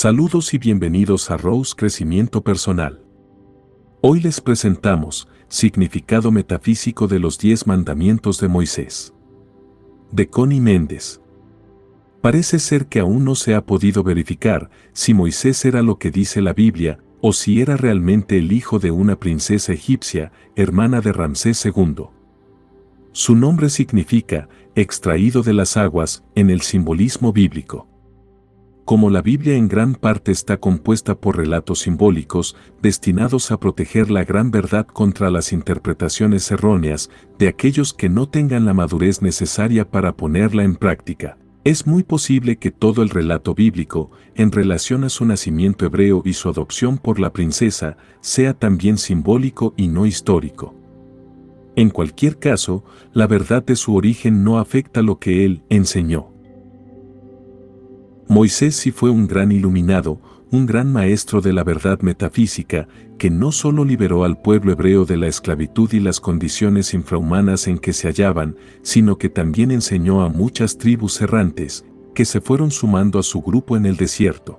Saludos y bienvenidos a Rose Crecimiento Personal. Hoy les presentamos Significado metafísico de los 10 mandamientos de Moisés. De Connie Méndez. Parece ser que aún no se ha podido verificar si Moisés era lo que dice la Biblia o si era realmente el hijo de una princesa egipcia, hermana de Ramsés II. Su nombre significa extraído de las aguas en el simbolismo bíblico. Como la Biblia en gran parte está compuesta por relatos simbólicos destinados a proteger la gran verdad contra las interpretaciones erróneas de aquellos que no tengan la madurez necesaria para ponerla en práctica, es muy posible que todo el relato bíblico, en relación a su nacimiento hebreo y su adopción por la princesa, sea también simbólico y no histórico. En cualquier caso, la verdad de su origen no afecta lo que él enseñó. Moisés sí fue un gran iluminado, un gran maestro de la verdad metafísica, que no solo liberó al pueblo hebreo de la esclavitud y las condiciones infrahumanas en que se hallaban, sino que también enseñó a muchas tribus errantes, que se fueron sumando a su grupo en el desierto.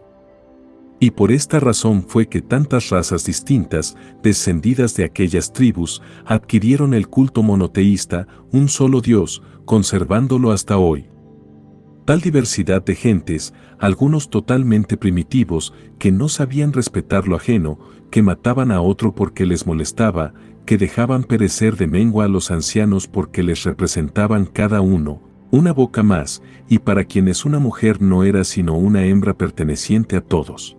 Y por esta razón fue que tantas razas distintas, descendidas de aquellas tribus, adquirieron el culto monoteísta, un solo Dios, conservándolo hasta hoy. Tal diversidad de gentes, algunos totalmente primitivos, que no sabían respetar lo ajeno, que mataban a otro porque les molestaba, que dejaban perecer de mengua a los ancianos porque les representaban cada uno una boca más, y para quienes una mujer no era sino una hembra perteneciente a todos.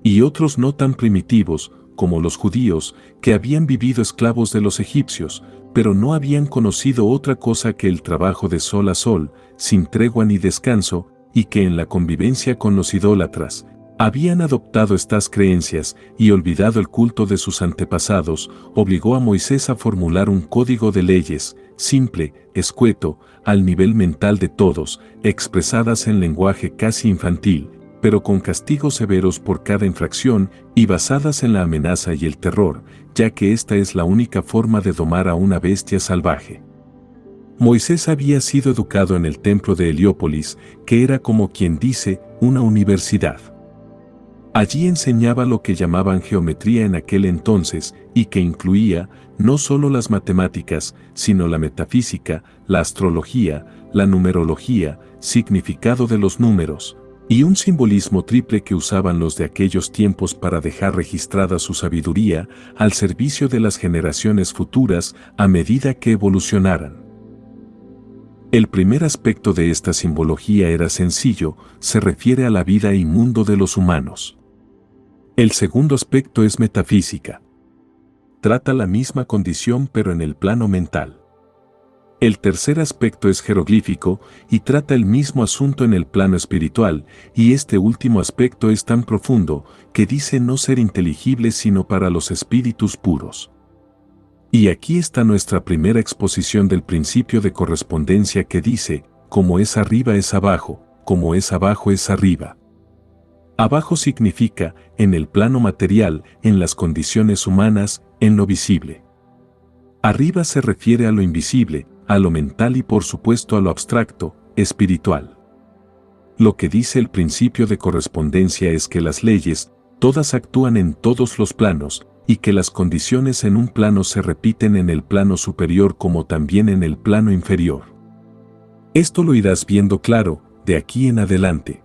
Y otros no tan primitivos, como los judíos, que habían vivido esclavos de los egipcios, pero no habían conocido otra cosa que el trabajo de sol a sol, sin tregua ni descanso, y que en la convivencia con los idólatras, habían adoptado estas creencias y olvidado el culto de sus antepasados, obligó a Moisés a formular un código de leyes, simple, escueto, al nivel mental de todos, expresadas en lenguaje casi infantil, pero con castigos severos por cada infracción y basadas en la amenaza y el terror, ya que esta es la única forma de domar a una bestia salvaje. Moisés había sido educado en el templo de Heliópolis, que era como quien dice, una universidad. Allí enseñaba lo que llamaban geometría en aquel entonces, y que incluía, no solo las matemáticas, sino la metafísica, la astrología, la numerología, significado de los números, y un simbolismo triple que usaban los de aquellos tiempos para dejar registrada su sabiduría al servicio de las generaciones futuras a medida que evolucionaran. El primer aspecto de esta simbología era sencillo, se refiere a la vida y mundo de los humanos. El segundo aspecto es metafísica. Trata la misma condición pero en el plano mental. El tercer aspecto es jeroglífico y trata el mismo asunto en el plano espiritual, y este último aspecto es tan profundo que dice no ser inteligible sino para los espíritus puros. Y aquí está nuestra primera exposición del principio de correspondencia que dice, como es arriba es abajo, como es abajo es arriba. Abajo significa, en el plano material, en las condiciones humanas, en lo visible. Arriba se refiere a lo invisible, a lo mental y por supuesto a lo abstracto, espiritual. Lo que dice el principio de correspondencia es que las leyes, todas actúan en todos los planos, y que las condiciones en un plano se repiten en el plano superior como también en el plano inferior. Esto lo irás viendo claro, de aquí en adelante.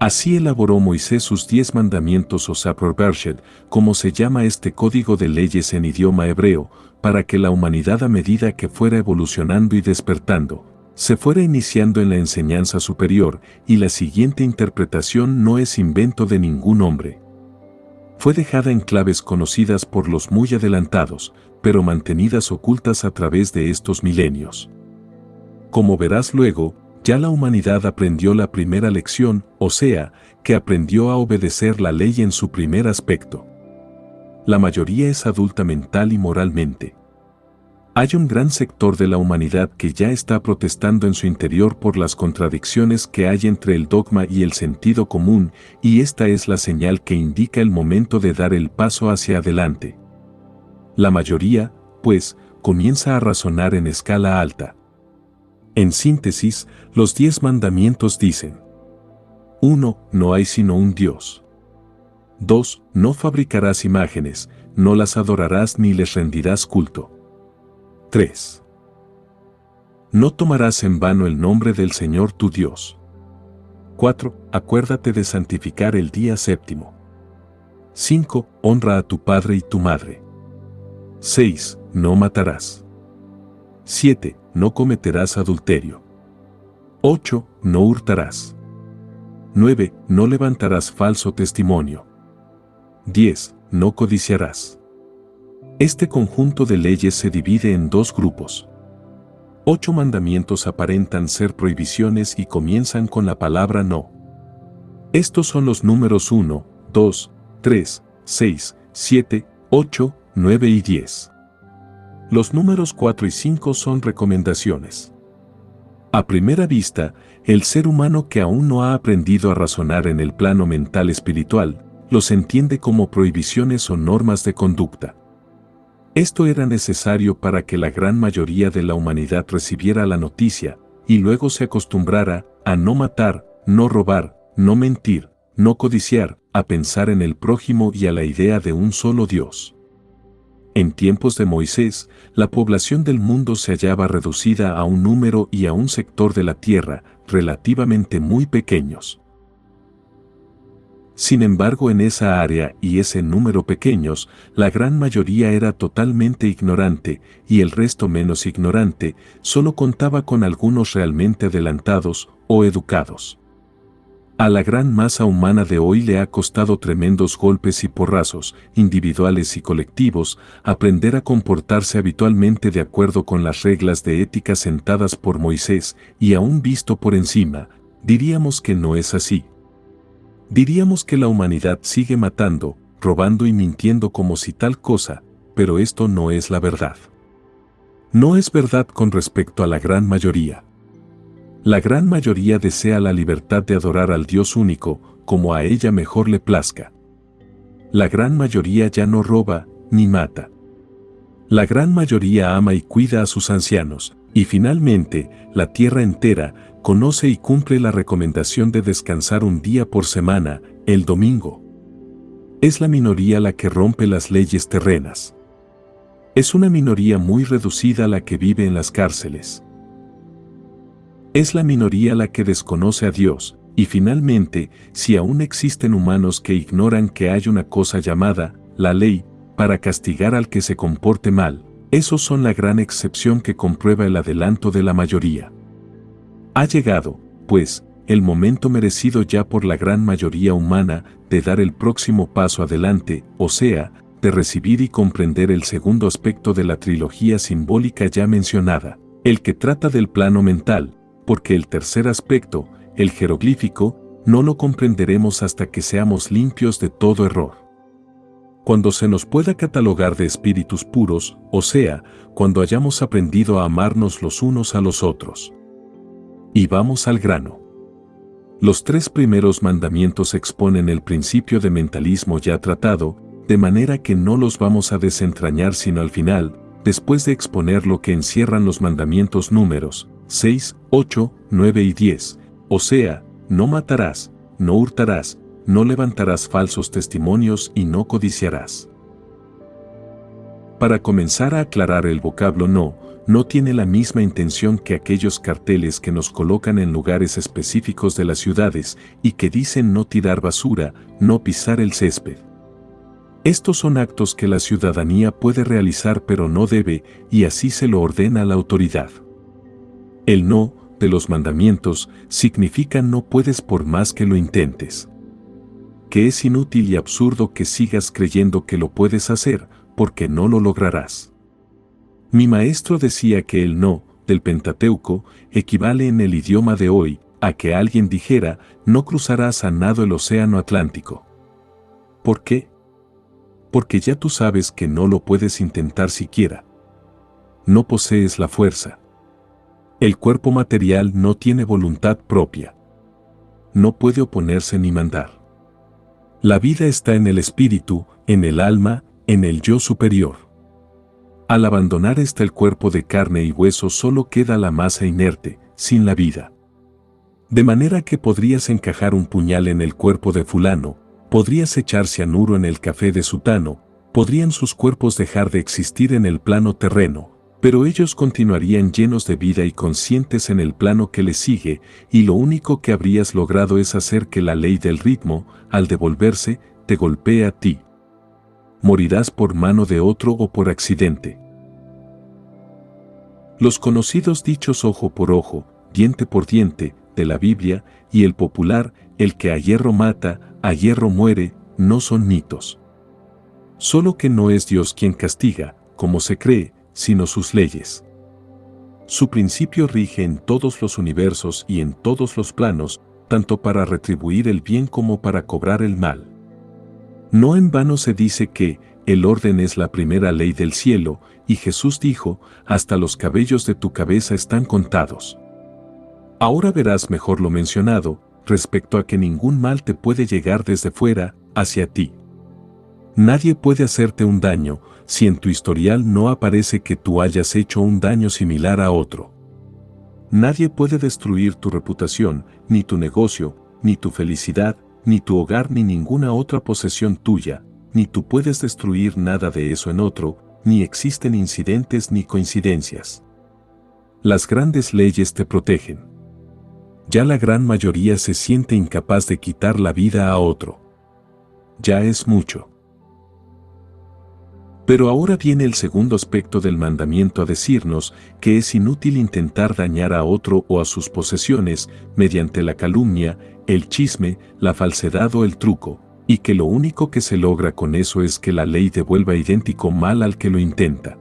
Así elaboró Moisés sus 10 mandamientos o Sefer Bereshit, como se llama este código de leyes en idioma hebreo, para que la humanidad a medida que fuera evolucionando y despertando, se fuera iniciando en la enseñanza superior, y la siguiente interpretación no es invento de ningún hombre. Fue dejada en claves conocidas por los muy adelantados, pero mantenidas ocultas a través de estos milenios. Como verás luego, ya la humanidad aprendió la primera lección, o sea, que aprendió a obedecer la ley en su primer aspecto. La mayoría es adulta mental y moralmente. Hay un gran sector de la humanidad que ya está protestando en su interior por las contradicciones que hay entre el dogma y el sentido común, y esta es la señal que indica el momento de dar el paso hacia adelante. La mayoría, pues, comienza a razonar en escala alta. En síntesis, los 10 mandamientos dicen: 1. No hay sino un Dios. 2. No fabricarás imágenes, no las adorarás ni les rendirás culto. 3. No tomarás en vano el nombre del Señor tu Dios. 4. Acuérdate de santificar el día séptimo. 5. Honra a tu padre y tu madre. 6. No matarás. 7. No cometerás adulterio. 8. No hurtarás. 9. No levantarás falso testimonio. 10. No codiciarás. Este conjunto de leyes se divide en dos grupos. 8 mandamientos aparentan ser prohibiciones y comienzan con la palabra no. Estos son los números 1, 2, 3, 6, 7, 8, 9 y 10. Los números 4 y 5 son recomendaciones. A primera vista, el ser humano que aún no ha aprendido a razonar en el plano mental espiritual, los entiende como prohibiciones o normas de conducta. Esto era necesario para que la gran mayoría de la humanidad recibiera la noticia, y luego se acostumbrara a no matar, no robar, no mentir, no codiciar, a pensar en el prójimo y a la idea de un solo Dios. En tiempos de Moisés, la población del mundo se hallaba reducida a un número y a un sector de la tierra, relativamente muy pequeños. Sin embargo, en esa área y ese número pequeños, la gran mayoría era totalmente ignorante, y el resto menos ignorante, solo contaba con algunos realmente adelantados o educados. A la gran masa humana de hoy le ha costado tremendos golpes y porrazos, individuales y colectivos, aprender a comportarse habitualmente de acuerdo con las reglas de ética sentadas por Moisés, y aún visto por encima, diríamos que no es así. Diríamos que la humanidad sigue matando, robando y mintiendo como si tal cosa, pero esto no es la verdad. No es verdad con respecto a la gran mayoría. La gran mayoría desea la libertad de adorar al Dios único, como a ella mejor le plazca. La gran mayoría ya no roba, ni mata. La gran mayoría ama y cuida a sus ancianos, y finalmente, la tierra entera, conoce y cumple la recomendación de descansar un día por semana, el domingo. Es la minoría la que rompe las leyes terrenas. Es una minoría muy reducida la que vive en las cárceles. Es la minoría la que desconoce a Dios, y finalmente, si aún existen humanos que ignoran que hay una cosa llamada la ley, para castigar al que se comporte mal, esos son la gran excepción que comprueba el adelanto de la mayoría. Ha llegado, pues, el momento merecido ya por la gran mayoría humana de dar el próximo paso adelante, o sea, de recibir y comprender el segundo aspecto de la trilogía simbólica ya mencionada, el que trata del plano mental, porque el tercer aspecto, el jeroglífico, no lo comprenderemos hasta que seamos limpios de todo error. Cuando se nos pueda catalogar de espíritus puros, o sea, cuando hayamos aprendido a amarnos los unos a los otros. Y vamos al grano. Los 3 primeros mandamientos exponen el principio de mentalismo ya tratado, de manera que no los vamos a desentrañar sino al final, después de exponer lo que encierran los mandamientos números 6, 8, 9 y 10, o sea, no matarás, no hurtarás, no levantarás falsos testimonios y no codiciarás. Para comenzar a aclarar el vocablo no tiene la misma intención que aquellos carteles que nos colocan en lugares específicos de las ciudades y que dicen no tirar basura, no pisar el césped. Estos son actos que la ciudadanía puede realizar pero no debe, y así se lo ordena la autoridad. El no, de los mandamientos, significa no puedes por más que lo intentes. Que es inútil y absurdo que sigas creyendo que lo puedes hacer, porque no lo lograrás. Mi maestro decía que el no, del Pentateuco, equivale en el idioma de hoy, a que alguien dijera, no cruzarás a nado el océano Atlántico. ¿Por qué? Porque ya tú sabes que no lo puedes intentar siquiera. No posees la fuerza. El cuerpo material no tiene voluntad propia. No puede oponerse ni mandar. La vida está en el espíritu, en el alma, en el yo superior. Al abandonar el cuerpo de carne y hueso solo queda la masa inerte, sin la vida. De manera que podrías encajar un puñal en el cuerpo de fulano, podrías echar cianuro en el café de sutano, podrían sus cuerpos dejar de existir en el plano terreno, pero ellos continuarían llenos de vida y conscientes en el plano que les sigue, y lo único que habrías logrado es hacer que la ley del ritmo, al devolverse, te golpee a ti. Morirás por mano de otro o por accidente. Los conocidos dichos ojo por ojo, diente por diente, de la Biblia, y el popular, el que a hierro mata, a hierro muere, no son mitos. Solo que no es Dios quien castiga, como se cree, sino sus leyes. Su principio rige en todos los universos y en todos los planos, tanto para retribuir el bien como para cobrar el mal. No en vano se dice que el orden es la primera ley del cielo, y Jesús dijo, hasta los cabellos de tu cabeza están contados. Ahora verás mejor lo mencionado, respecto a que ningún mal te puede llegar desde fuera, hacia ti. Nadie puede hacerte un daño, si en tu historial no aparece que tú hayas hecho un daño similar a otro. Nadie puede destruir tu reputación, ni tu negocio, ni tu felicidad, ni tu hogar, ni ninguna otra posesión tuya, ni tú puedes destruir nada de eso en otro, ni existen incidentes ni coincidencias. Las grandes leyes te protegen. Ya la gran mayoría se siente incapaz de quitar la vida a otro. Ya es mucho. Pero ahora viene el segundo aspecto del mandamiento a decirnos que es inútil intentar dañar a otro o a sus posesiones mediante la calumnia, el chisme, la falsedad o el truco, y que lo único que se logra con eso es que la ley devuelva idéntico mal al que lo intenta.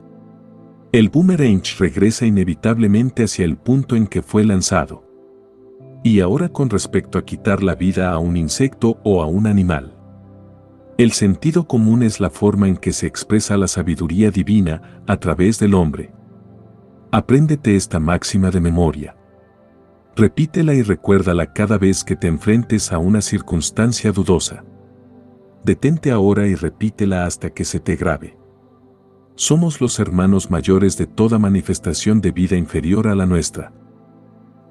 El boomerang regresa inevitablemente hacia el punto en que fue lanzado. Y ahora con respecto a quitar la vida a un insecto o a un animal. El sentido común es la forma en que se expresa la sabiduría divina a través del hombre. Apréndete esta máxima de memoria. Repítela y recuérdala cada vez que te enfrentes a una circunstancia dudosa. Detente ahora y repítela hasta que se te grabe. Somos los hermanos mayores de toda manifestación de vida inferior a la nuestra.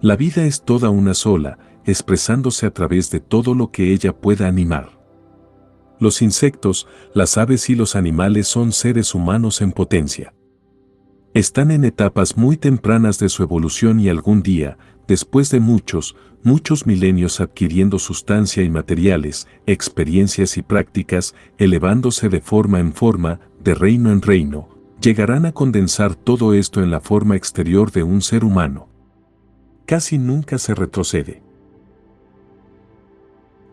La vida es toda una sola, expresándose a través de todo lo que ella pueda animar. Los insectos, las aves y los animales son seres humanos en potencia. Están en etapas muy tempranas de su evolución y algún día, después de muchos milenios adquiriendo sustancia y materiales, experiencias y prácticas, elevándose de forma en forma, de reino en reino, llegarán a condensar todo esto en la forma exterior de un ser humano. Casi nunca se retrocede.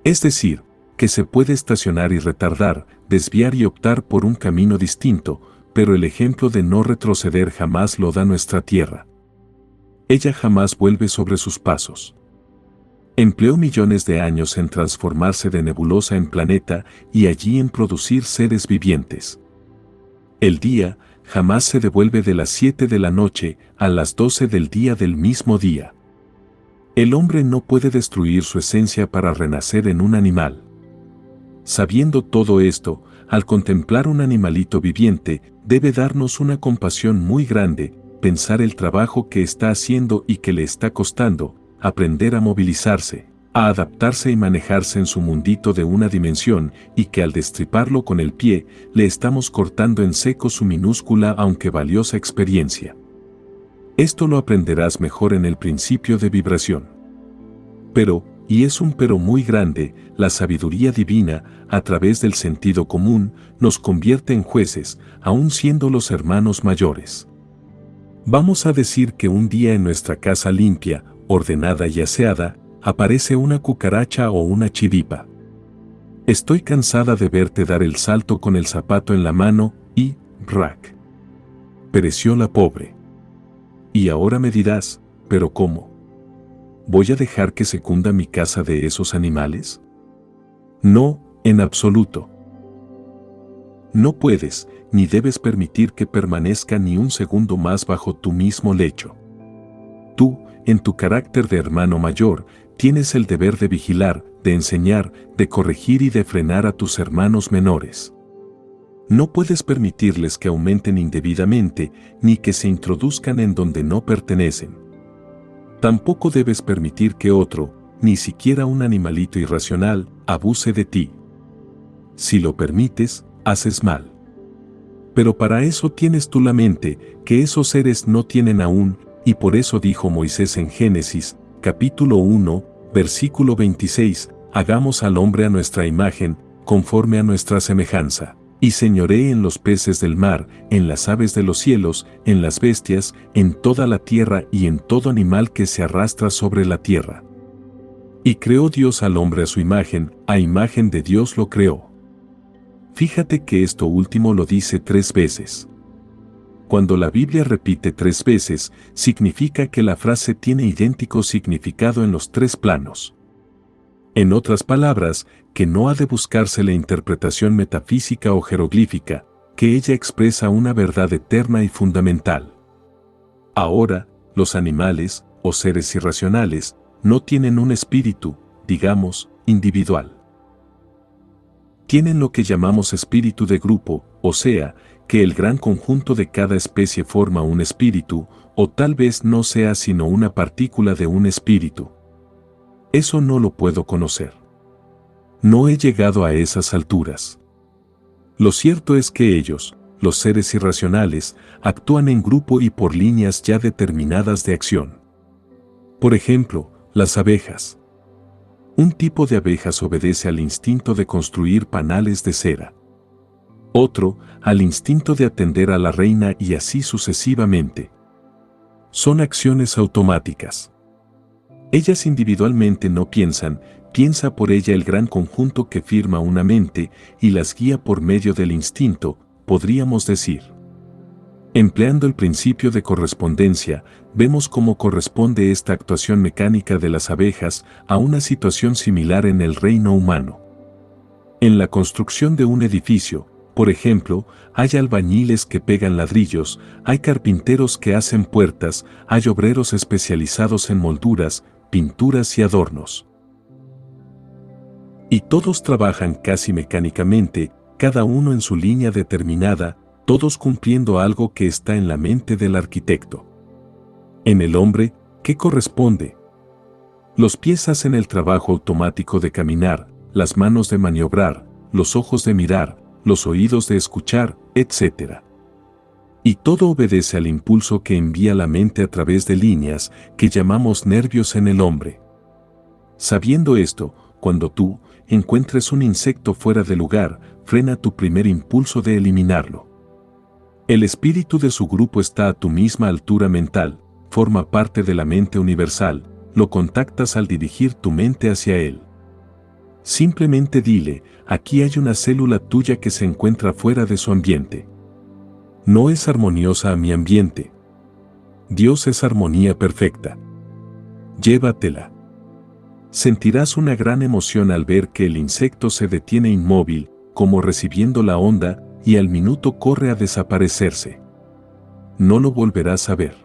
Es decir, que se puede estacionar y retardar, desviar y optar por un camino distinto, pero el ejemplo de no retroceder jamás lo da nuestra Tierra. Ella jamás vuelve sobre sus pasos. Empleó millones de años en transformarse de nebulosa en planeta y allí en producir seres vivientes. El día jamás se devuelve de las 7 de la noche a las 12 del día del mismo día. El hombre no puede destruir su esencia para renacer en un animal. Sabiendo todo esto, al contemplar un animalito viviente, debe darnos una compasión muy grande, pensar el trabajo que está haciendo y que le está costando, aprender a movilizarse, a adaptarse y manejarse en su mundito de una dimensión, y que al destriparlo con el pie, le estamos cortando en seco su minúscula aunque valiosa experiencia. Esto lo aprenderás mejor en el principio de vibración. Pero, y es un pero muy grande, la sabiduría divina, a través del sentido común, nos convierte en jueces, aun siendo los hermanos mayores. Vamos a decir que un día en nuestra casa limpia, ordenada y aseada, aparece una cucaracha o una chiripa. Estoy cansada de verte dar el salto con el zapato en la mano y, rack. Pereció la pobre. Y ahora me dirás, ¿pero cómo? ¿Voy a dejar que se cunda mi casa de esos animales? No, en absoluto. No puedes, ni debes permitir que permanezca ni un segundo más bajo tu mismo lecho. Tú, en tu carácter de hermano mayor, tienes el deber de vigilar, de enseñar, de corregir y de frenar a tus hermanos menores. No puedes permitirles que aumenten indebidamente, ni que se introduzcan en donde no pertenecen. Tampoco debes permitir que otro, ni siquiera un animalito irracional, abuse de ti. Si lo permites, haces mal. Pero para eso tienes tú la mente, que esos seres no tienen aún, y por eso dijo Moisés en Génesis, capítulo 1, versículo 26, hagamos al hombre a nuestra imagen, conforme a nuestra semejanza, y señoree en los peces del mar, en las aves de los cielos, en las bestias, en toda la tierra y en todo animal que se arrastra sobre la tierra. Y creó Dios al hombre a imagen de Dios lo creó. Fíjate que esto último lo dice 3 veces. Cuando la Biblia repite 3 veces, significa que la frase tiene idéntico significado en los 3 planos. En otras palabras, que no ha de buscarse la interpretación metafísica o jeroglífica, que ella expresa una verdad eterna y fundamental. Ahora, los animales, o seres irracionales, no tienen un espíritu, digamos, individual. Tienen lo que llamamos espíritu de grupo, o sea, que el gran conjunto de cada especie forma un espíritu, o tal vez no sea sino una partícula de un espíritu. Eso no lo puedo conocer. No he llegado a esas alturas. Lo cierto es que ellos, los seres irracionales, actúan en grupo y por líneas ya determinadas de acción. Por ejemplo, las abejas. Un tipo de abejas obedece al instinto de construir panales de cera. Otro, al instinto de atender a la reina y así sucesivamente. Son acciones automáticas. Ellas individualmente no piensan, piensa por ella el gran conjunto que firma una mente y las guía por medio del instinto, podríamos decir. Empleando el principio de correspondencia, vemos cómo corresponde esta actuación mecánica de las abejas a una situación similar en el reino humano. En la construcción de un edificio, por ejemplo, hay albañiles que pegan ladrillos, hay carpinteros que hacen puertas, hay obreros especializados en molduras, pinturas y adornos. Y todos trabajan casi mecánicamente, cada uno en su línea determinada, todos cumpliendo algo que está en la mente del arquitecto. En el hombre, ¿qué corresponde? Los pies hacen el trabajo automático de caminar, las manos de maniobrar, los ojos de mirar, los oídos de escuchar, etc. Y todo obedece al impulso que envía la mente a través de líneas que llamamos nervios en el hombre. Sabiendo esto, cuando tú encuentres un insecto fuera de lugar, frena tu primer impulso de eliminarlo. El espíritu de su grupo está a tu misma altura mental, forma parte de la mente universal, lo contactas al dirigir tu mente hacia él. Simplemente dile, aquí hay una célula tuya que se encuentra fuera de su ambiente. No es armoniosa a mi ambiente. Dios es armonía perfecta. Llévatela. Sentirás una gran emoción al ver que el insecto se detiene inmóvil, como recibiendo la onda, y al minuto corre a desaparecerse. No lo volverás a ver.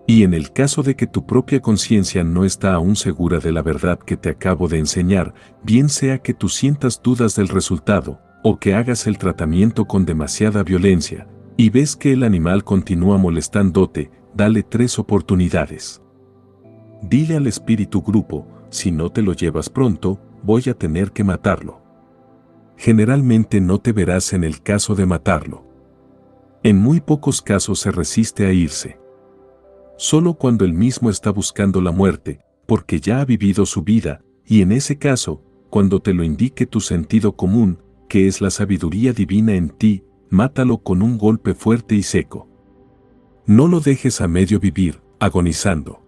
Y en el caso de que tu propia conciencia no está aún segura de la verdad que te acabo de enseñar, bien sea que tú sientas dudas del resultado, o que hagas el tratamiento con demasiada violencia, y ves que el animal continúa molestándote, dale 3 oportunidades. Dile al espíritu grupo, si no te lo llevas pronto, voy a tener que matarlo. Generalmente no te verás en el caso de matarlo. En muy pocos casos se resiste a irse. Solo cuando él mismo está buscando la muerte, porque ya ha vivido su vida, y en ese caso, cuando te lo indique tu sentido común, que es la sabiduría divina en ti, mátalo con un golpe fuerte y seco. No lo dejes a medio vivir, agonizando.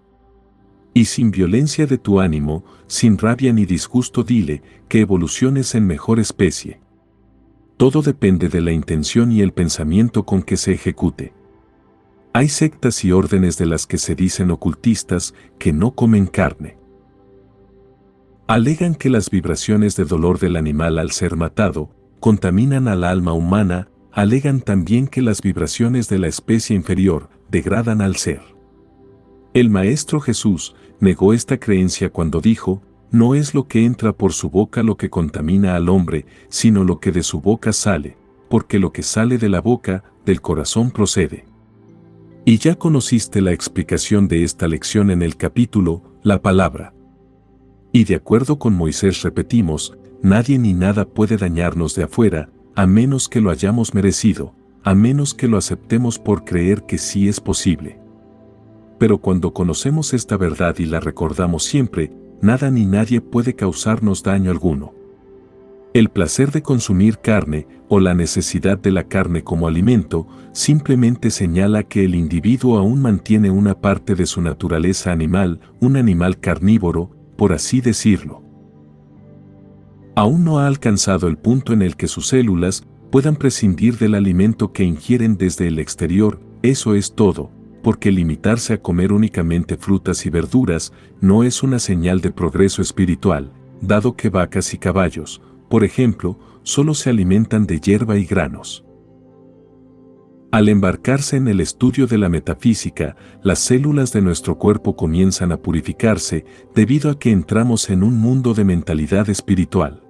Y sin violencia de tu ánimo, sin rabia ni disgusto dile, que evoluciones en mejor especie. Todo depende de la intención y el pensamiento con que se ejecute. Hay sectas y órdenes de las que se dicen ocultistas que no comen carne. Alegan que las vibraciones de dolor del animal al ser matado contaminan al alma humana, alegan también que las vibraciones de la especie inferior degradan al ser. El Maestro Jesús negó esta creencia cuando dijo, no es lo que entra por su boca lo que contamina al hombre, sino lo que de su boca sale, porque lo que sale de la boca, del corazón procede. Y ya conociste la explicación de esta lección en el capítulo, la palabra. Y de acuerdo con Moisés repetimos, nadie ni nada puede dañarnos de afuera, a menos que lo hayamos merecido, a menos que lo aceptemos por creer que sí es posible. Pero cuando conocemos esta verdad y la recordamos siempre, nada ni nadie puede causarnos daño alguno. El placer de consumir carne o la necesidad de la carne como alimento simplemente señala que el individuo aún mantiene una parte de su naturaleza animal, un animal carnívoro, por así decirlo. Aún no ha alcanzado el punto en el que sus células puedan prescindir del alimento que ingieren desde el exterior, eso es todo, porque limitarse a comer únicamente frutas y verduras no es una señal de progreso espiritual, dado que vacas y caballos, por ejemplo, solo se alimentan de hierba y granos. Al embarcarse en el estudio de la metafísica, las células de nuestro cuerpo comienzan a purificarse debido a que entramos en un mundo de mentalidad espiritual.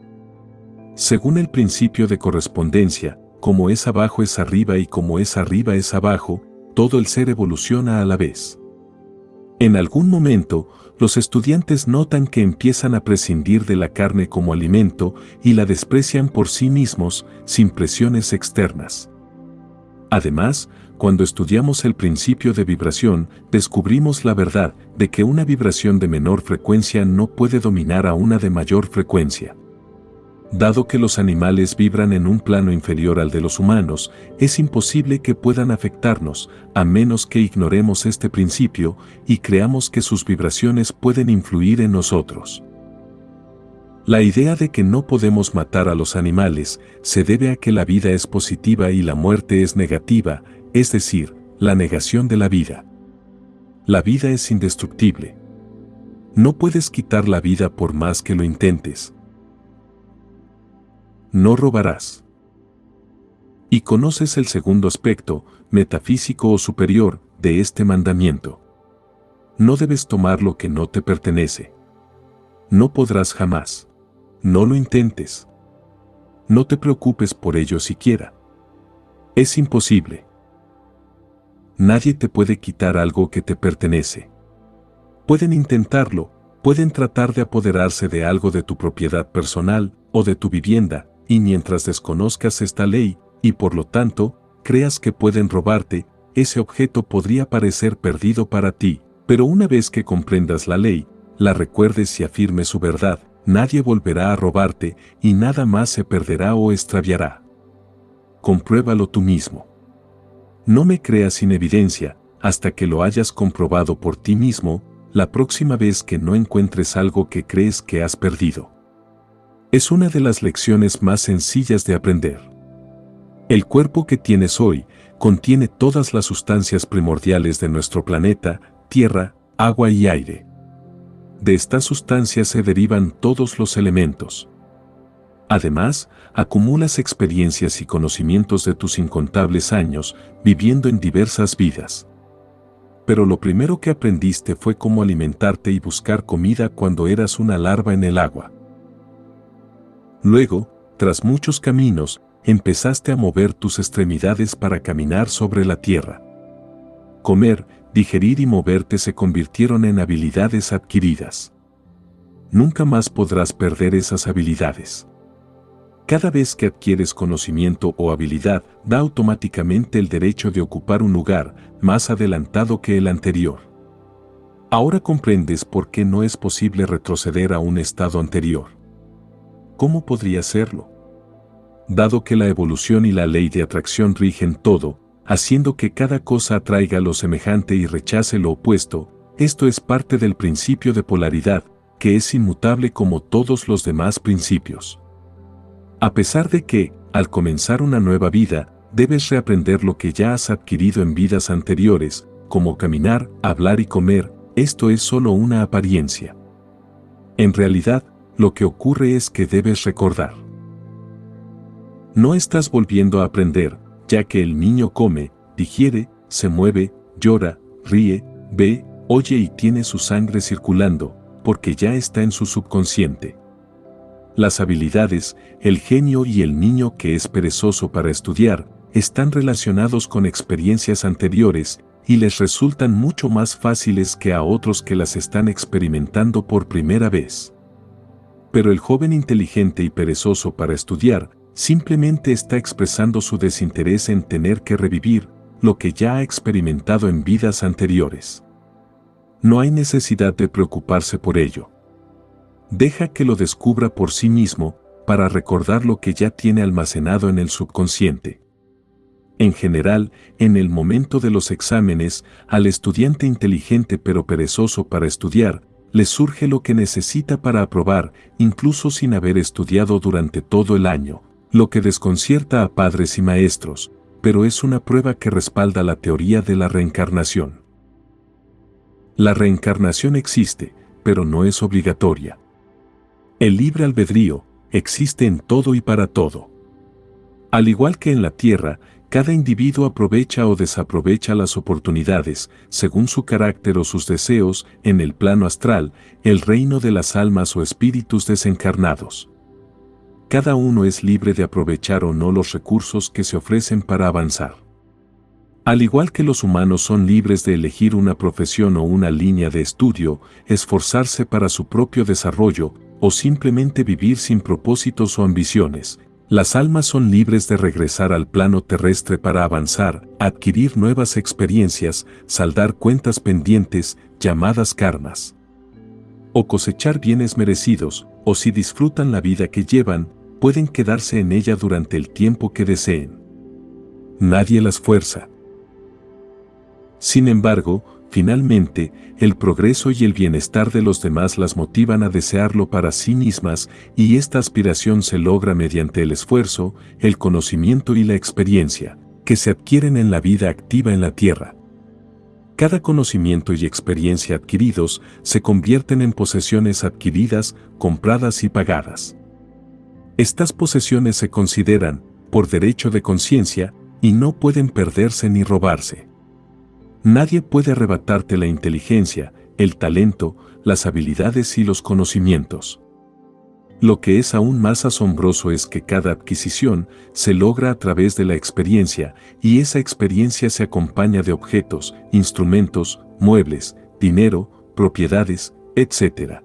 Según el principio de correspondencia, como es abajo es arriba y como es arriba es abajo, todo el ser evoluciona a la vez. En algún momento, los estudiantes notan que empiezan a prescindir de la carne como alimento y la desprecian por sí mismos, sin presiones externas. Además, cuando estudiamos el principio de vibración, descubrimos la verdad de que una vibración de menor frecuencia no puede dominar a una de mayor frecuencia. Dado que los animales vibran en un plano inferior al de los humanos, es imposible que puedan afectarnos, a menos que ignoremos este principio y creamos que sus vibraciones pueden influir en nosotros. La idea de que no podemos matar a los animales se debe a que la vida es positiva y la muerte es negativa, es decir, la negación de la vida. La vida es indestructible. No puedes quitar la vida por más que lo intentes. No robarás. Y conoces el segundo aspecto, metafísico o superior, de este mandamiento. No debes tomar lo que no te pertenece. No podrás jamás. No lo intentes. No te preocupes por ello siquiera. Es imposible. Nadie te puede quitar algo que te pertenece. Pueden intentarlo, pueden tratar de apoderarse de algo de tu propiedad personal o de tu vivienda, y mientras desconozcas esta ley, y por lo tanto, creas que pueden robarte, ese objeto podría parecer perdido para ti, pero una vez que comprendas la ley, la recuerdes y afirmes su verdad, nadie volverá a robarte y nada más se perderá o extraviará. Compruébalo tú mismo. No me creas sin evidencia, hasta que lo hayas comprobado por ti mismo, la próxima vez que no encuentres algo que crees que has perdido. Es una de las lecciones más sencillas de aprender. El cuerpo que tienes hoy contiene todas las sustancias primordiales de nuestro planeta, tierra, agua y aire. De estas sustancias se derivan todos los elementos. Además, acumulas experiencias y conocimientos de tus incontables años, viviendo en diversas vidas. Pero lo primero que aprendiste fue cómo alimentarte y buscar comida cuando eras una larva en el agua. Luego, tras muchos caminos, empezaste a mover tus extremidades para caminar sobre la tierra. Comer, digerir y moverte se convirtieron en habilidades adquiridas. Nunca más podrás perder esas habilidades. Cada vez que adquieres conocimiento o habilidad, da automáticamente el derecho de ocupar un lugar más adelantado que el anterior. Ahora comprendes por qué no es posible retroceder a un estado anterior. ¿Cómo podría serlo? Dado que la evolución y la ley de atracción rigen todo, haciendo que cada cosa atraiga lo semejante y rechace lo opuesto, esto es parte del principio de polaridad, que es inmutable como todos los demás principios. A pesar de que, al comenzar una nueva vida, debes reaprender lo que ya has adquirido en vidas anteriores, como caminar, hablar y comer, esto es solo una apariencia. En realidad, lo que ocurre es que debes recordar. No estás volviendo a aprender, ya que el niño come, digiere, se mueve, llora, ríe, ve, oye y tiene su sangre circulando, porque ya está en su subconsciente. Las habilidades, el genio y el niño que es perezoso para estudiar, están relacionados con experiencias anteriores, y les resultan mucho más fáciles que a otros que las están experimentando por primera vez. Pero el joven inteligente y perezoso para estudiar simplemente está expresando su desinterés en tener que revivir lo que ya ha experimentado en vidas anteriores. No hay necesidad de preocuparse por ello. Deja que lo descubra por sí mismo para recordar lo que ya tiene almacenado en el subconsciente. En general, en el momento de los exámenes, al estudiante inteligente pero perezoso para estudiar, le surge lo que necesita para aprobar, incluso sin haber estudiado durante todo el año, lo que desconcierta a padres y maestros, pero es una prueba que respalda la teoría de la reencarnación. La reencarnación existe, pero no es obligatoria. El libre albedrío existe en todo y para todo. Al igual que en la Tierra, cada individuo aprovecha o desaprovecha las oportunidades, según su carácter o sus deseos, en el plano astral, el reino de las almas o espíritus desencarnados. Cada uno es libre de aprovechar o no los recursos que se ofrecen para avanzar. Al igual que los humanos son libres de elegir una profesión o una línea de estudio, esforzarse para su propio desarrollo, o simplemente vivir sin propósitos o ambiciones, las almas son libres de regresar al plano terrestre para avanzar, adquirir nuevas experiencias, saldar cuentas pendientes, llamadas karmas. O cosechar bienes merecidos, o si disfrutan la vida que llevan, pueden quedarse en ella durante el tiempo que deseen. Nadie las fuerza. Sin embargo, finalmente, el progreso y el bienestar de los demás las motivan a desearlo para sí mismas, y esta aspiración se logra mediante el esfuerzo, el conocimiento y la experiencia, que se adquieren en la vida activa en la Tierra. Cada conocimiento y experiencia adquiridos se convierten en posesiones adquiridas, compradas y pagadas. Estas posesiones se consideran, por derecho de conciencia, y no pueden perderse ni robarse. Nadie puede arrebatarte la inteligencia, el talento, las habilidades y los conocimientos. Lo que es aún más asombroso es que cada adquisición se logra a través de la experiencia, y esa experiencia se acompaña de objetos, instrumentos, muebles, dinero, propiedades, etc.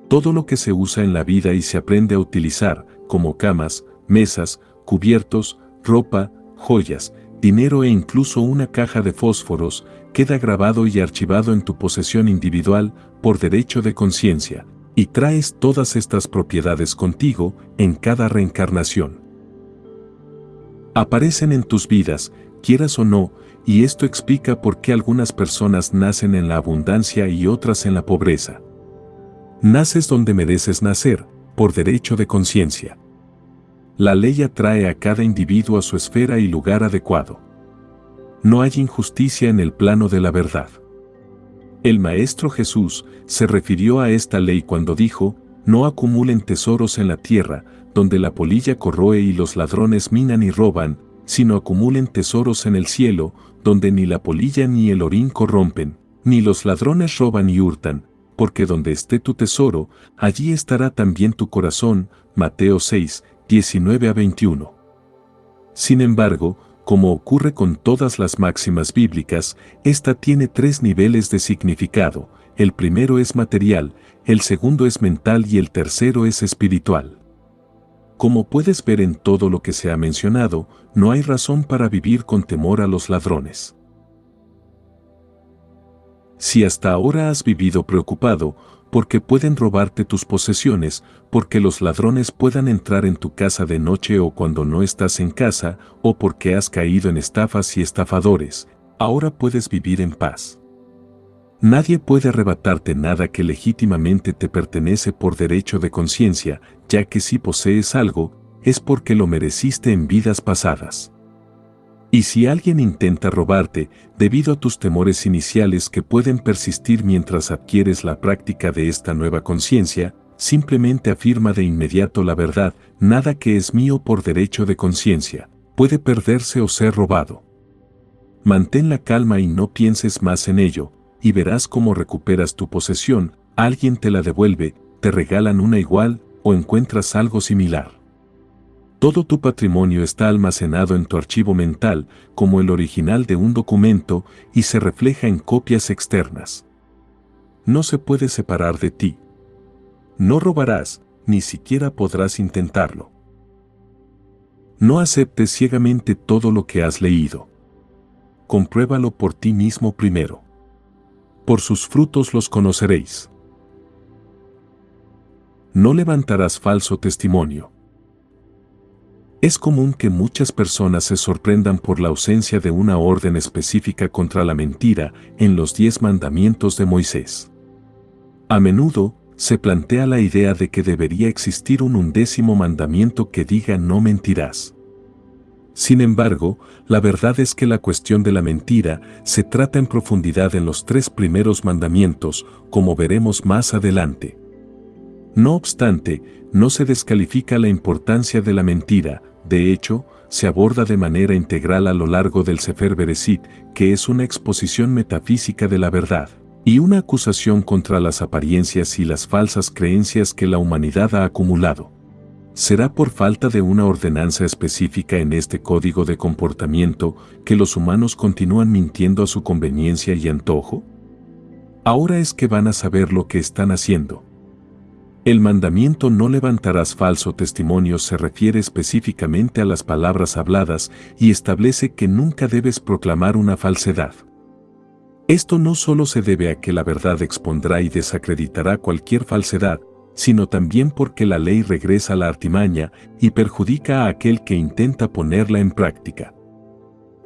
Todo lo que se usa en la vida y se aprende a utilizar, como camas, mesas, cubiertos, ropa, joyas, dinero e incluso una caja de fósforos, queda grabado y archivado en tu posesión individual por derecho de conciencia, y traes todas estas propiedades contigo en cada reencarnación. Aparecen en tus vidas, quieras o no, y esto explica por qué algunas personas nacen en la abundancia y otras en la pobreza. Naces donde mereces nacer, por derecho de conciencia. La ley atrae a cada individuo a su esfera y lugar adecuado. No hay injusticia en el plano de la verdad. El Maestro Jesús se refirió a esta ley cuando dijo: no acumulen tesoros en la tierra, donde la polilla corroe y los ladrones minan y roban, sino acumulen tesoros en el cielo, donde ni la polilla ni el orín corrompen, ni los ladrones roban y hurtan, porque donde esté tu tesoro, allí estará también tu corazón. Mateo 6, 19-21. Sin embargo, como ocurre con todas las máximas bíblicas, esta tiene tres niveles de significado: el primero es material, el segundo es mental y el tercero es espiritual. Como puedes ver en todo lo que se ha mencionado, no hay razón para vivir con temor a los ladrones. Si hasta ahora has vivido preocupado, porque pueden robarte tus posesiones, porque los ladrones puedan entrar en tu casa de noche o cuando no estás en casa, o porque has caído en estafas y estafadores, ahora puedes vivir en paz. Nadie puede arrebatarte nada que legítimamente te pertenece por derecho de conciencia, ya que si posees algo, es porque lo mereciste en vidas pasadas. Y si alguien intenta robarte, debido a tus temores iniciales que pueden persistir mientras adquieres la práctica de esta nueva conciencia, simplemente afirma de inmediato la verdad: nada que es mío por derecho de conciencia puede perderse o ser robado. Mantén la calma y no pienses más en ello, y verás cómo recuperas tu posesión, alguien te la devuelve, te regalan una igual, o encuentras algo similar. Todo tu patrimonio está almacenado en tu archivo mental como el original de un documento y se refleja en copias externas. No se puede separar de ti. No robarás, ni siquiera podrás intentarlo. No aceptes ciegamente todo lo que has leído. Compruébalo por ti mismo primero. Por sus frutos los conoceréis. No levantarás falso testimonio. Es común que muchas personas se sorprendan por la ausencia de una orden específica contra la mentira en los 10 mandamientos de Moisés. A menudo, se plantea la idea de que debería existir un 11º mandamiento que diga no mentirás. Sin embargo, la verdad es que la cuestión de la mentira se trata en profundidad en los 3 primeros mandamientos, como veremos más adelante. No obstante, no se descalifica la importancia de la mentira, de hecho, se aborda de manera integral a lo largo del Sefer Bereshit, que es una exposición metafísica de la verdad, y una acusación contra las apariencias y las falsas creencias que la humanidad ha acumulado. ¿Será por falta de una ordenanza específica en este código de comportamiento que los humanos continúan mintiendo a su conveniencia y antojo? Ahora es que van a saber lo que están haciendo. El mandamiento no levantarás falso testimonio se refiere específicamente a las palabras habladas y establece que nunca debes proclamar una falsedad. Esto no solo se debe a que la verdad expondrá y desacreditará cualquier falsedad, sino también porque la ley regresa a la artimaña y perjudica a aquel que intenta ponerla en práctica.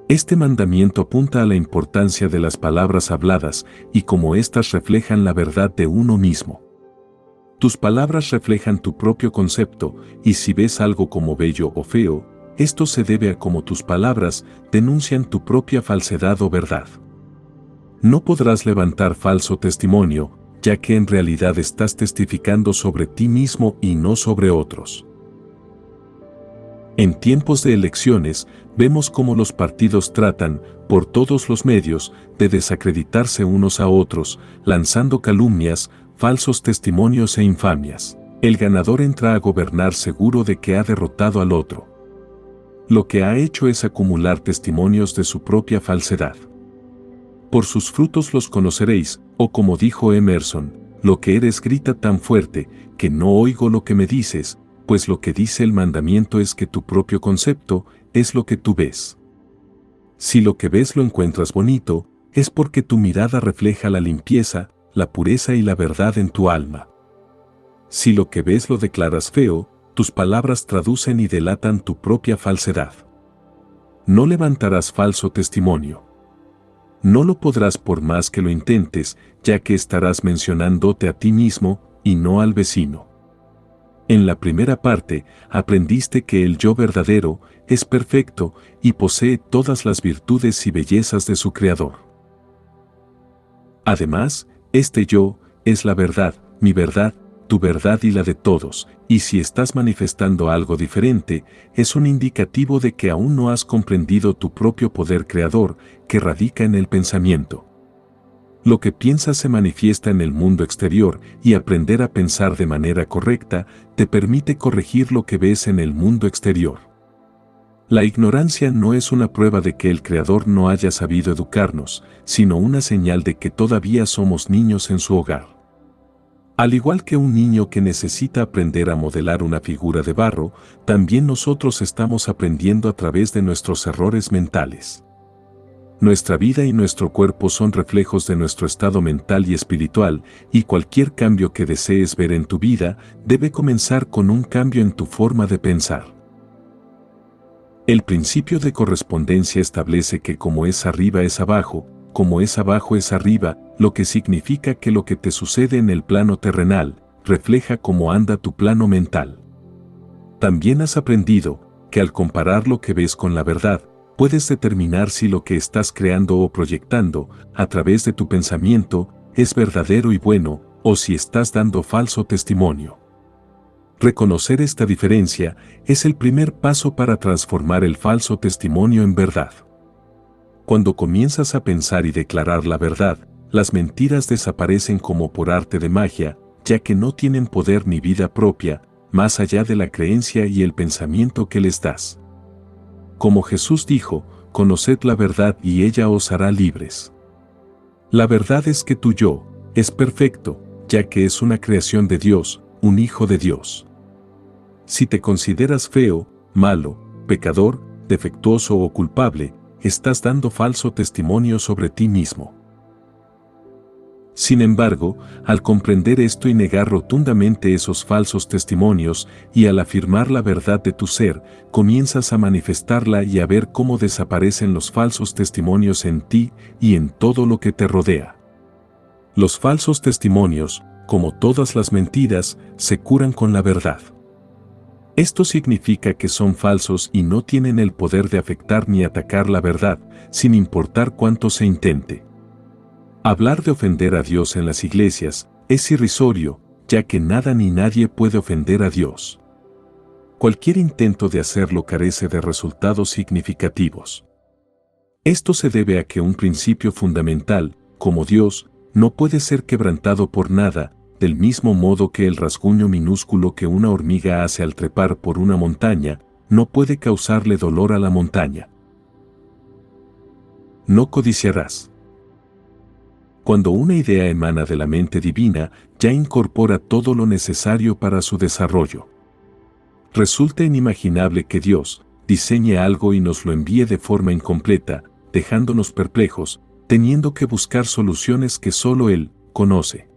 Este mandamiento apunta a la importancia de las palabras habladas y cómo éstas reflejan la verdad de uno mismo. Tus palabras reflejan tu propio concepto, y si ves algo como bello o feo, esto se debe a cómo tus palabras denuncian tu propia falsedad o verdad. No podrás levantar falso testimonio, ya que en realidad estás testificando sobre ti mismo y no sobre otros. En tiempos de elecciones, vemos cómo los partidos tratan, por todos los medios, de desacreditarse unos a otros, lanzando calumnias, falsos testimonios e infamias. El ganador entra a gobernar seguro de que ha derrotado al otro. Lo que ha hecho es acumular testimonios de su propia falsedad. Por sus frutos los conoceréis, o como dijo Emerson, lo que eres grita tan fuerte, que no oigo lo que me dices, pues lo que dice el mandamiento es que tu propio concepto es lo que tú ves. Si lo que ves lo encuentras bonito, es porque tu mirada refleja la limpieza, la pureza y la verdad en tu alma. Si lo que ves lo declaras feo, tus palabras traducen y delatan tu propia falsedad. No levantarás falso testimonio. No lo podrás por más que lo intentes, ya que estarás mencionándote a ti mismo y no al vecino. En la primera parte, aprendiste que el yo verdadero es perfecto y posee todas las virtudes y bellezas de su Creador. Además, este yo es la verdad, mi verdad, tu verdad y la de todos, y si estás manifestando algo diferente, es un indicativo de que aún no has comprendido tu propio poder creador, que radica en el pensamiento. Lo que piensas se manifiesta en el mundo exterior, y aprender a pensar de manera correcta te permite corregir lo que ves en el mundo exterior. La ignorancia no es una prueba de que el Creador no haya sabido educarnos, sino una señal de que todavía somos niños en su hogar. Al igual que un niño que necesita aprender a modelar una figura de barro, también nosotros estamos aprendiendo a través de nuestros errores mentales. Nuestra vida y nuestro cuerpo son reflejos de nuestro estado mental y espiritual, y cualquier cambio que desees ver en tu vida debe comenzar con un cambio en tu forma de pensar. El principio de correspondencia establece que como es arriba es abajo, como es abajo es arriba, lo que significa que lo que te sucede en el plano terrenal refleja cómo anda tu plano mental. También has aprendido que al comparar lo que ves con la verdad, puedes determinar si lo que estás creando o proyectando a través de tu pensamiento es verdadero y bueno, o si estás dando falso testimonio. Reconocer esta diferencia es el primer paso para transformar el falso testimonio en verdad. Cuando comienzas a pensar y declarar la verdad, las mentiras desaparecen como por arte de magia, ya que no tienen poder ni vida propia, más allá de la creencia y el pensamiento que les das. Como Jesús dijo, conoced la verdad y ella os hará libres. La verdad es que tu yo es perfecto, ya que es una creación de Dios, un hijo de Dios. Si te consideras feo, malo, pecador, defectuoso o culpable, estás dando falso testimonio sobre ti mismo. Sin embargo, al comprender esto y negar rotundamente esos falsos testimonios, y al afirmar la verdad de tu ser, comienzas a manifestarla y a ver cómo desaparecen los falsos testimonios en ti y en todo lo que te rodea. Los falsos testimonios, como todas las mentiras, se curan con la verdad. Esto significa que son falsos y no tienen el poder de afectar ni atacar la verdad, sin importar cuánto se intente. Hablar de ofender a Dios en las iglesias es irrisorio, ya que nada ni nadie puede ofender a Dios. Cualquier intento de hacerlo carece de resultados significativos. Esto se debe a que un principio fundamental, como Dios, no puede ser quebrantado por nada, del mismo modo que el rasguño minúsculo que una hormiga hace al trepar por una montaña, no puede causarle dolor a la montaña. No codiciarás. Cuando una idea emana de la mente divina, ya incorpora todo lo necesario para su desarrollo. Resulta inimaginable que Dios diseñe algo y nos lo envíe de forma incompleta, dejándonos perplejos, teniendo que buscar soluciones que solo Él conoce.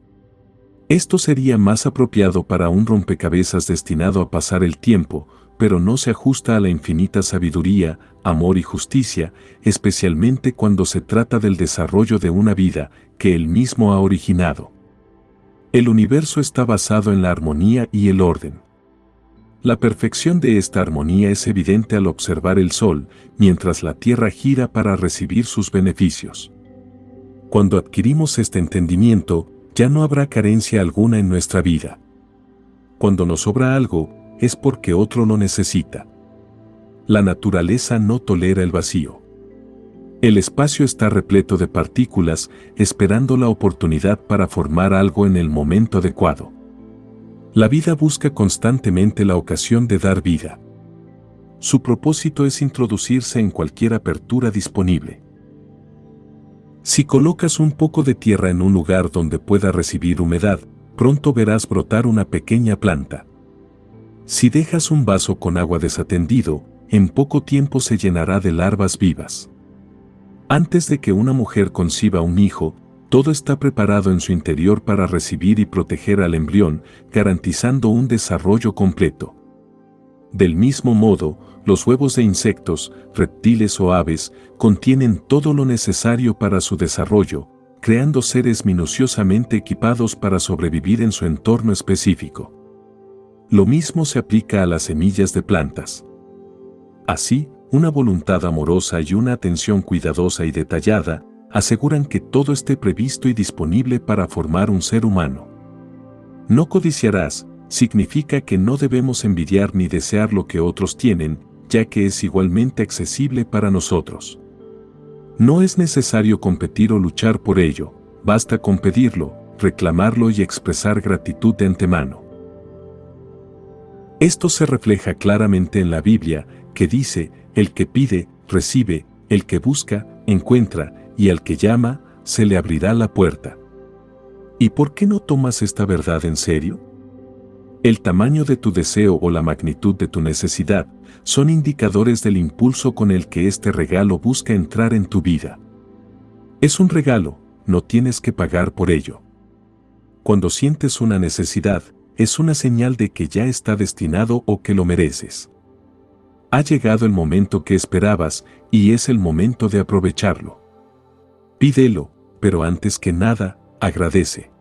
Esto sería más apropiado para un rompecabezas destinado a pasar el tiempo, pero no se ajusta a la infinita sabiduría, amor y justicia, especialmente cuando se trata del desarrollo de una vida que Él mismo ha originado. El universo está basado en la armonía y el orden. La perfección de esta armonía es evidente al observar el Sol, mientras la Tierra gira para recibir sus beneficios. Cuando adquirimos este entendimiento, ya no habrá carencia alguna en nuestra vida. Cuando nos sobra algo, es porque otro lo necesita. La naturaleza no tolera el vacío. El espacio está repleto de partículas, esperando la oportunidad para formar algo en el momento adecuado. La vida busca constantemente la ocasión de dar vida. Su propósito es introducirse en cualquier apertura disponible. Si colocas un poco de tierra en un lugar donde pueda recibir humedad, pronto verás brotar una pequeña planta. Si dejas un vaso con agua desatendido, en poco tiempo se llenará de larvas vivas. Antes de que una mujer conciba un hijo, todo está preparado en su interior para recibir y proteger al embrión, garantizando un desarrollo completo. Del mismo modo, los huevos de insectos, reptiles o aves contienen todo lo necesario para su desarrollo, creando seres minuciosamente equipados para sobrevivir en su entorno específico. Lo mismo se aplica a las semillas de plantas. Así, una voluntad amorosa y una atención cuidadosa y detallada aseguran que todo esté previsto y disponible para formar un ser humano. No codiciarás significa que no debemos envidiar ni desear lo que otros tienen, ya que es igualmente accesible para nosotros. No es necesario competir o luchar por ello, basta con pedirlo, reclamarlo y expresar gratitud de antemano. Esto se refleja claramente en la Biblia, que dice, el que pide, recibe, el que busca, encuentra, y al que llama, se le abrirá la puerta. ¿Y por qué no tomas esta verdad en serio? El tamaño de tu deseo o la magnitud de tu necesidad son indicadores del impulso con el que este regalo busca entrar en tu vida. Es un regalo, no tienes que pagar por ello. Cuando sientes una necesidad, es una señal de que ya está destinado o que lo mereces. Ha llegado el momento que esperabas y es el momento de aprovecharlo. Pídelo, pero antes que nada, agradece.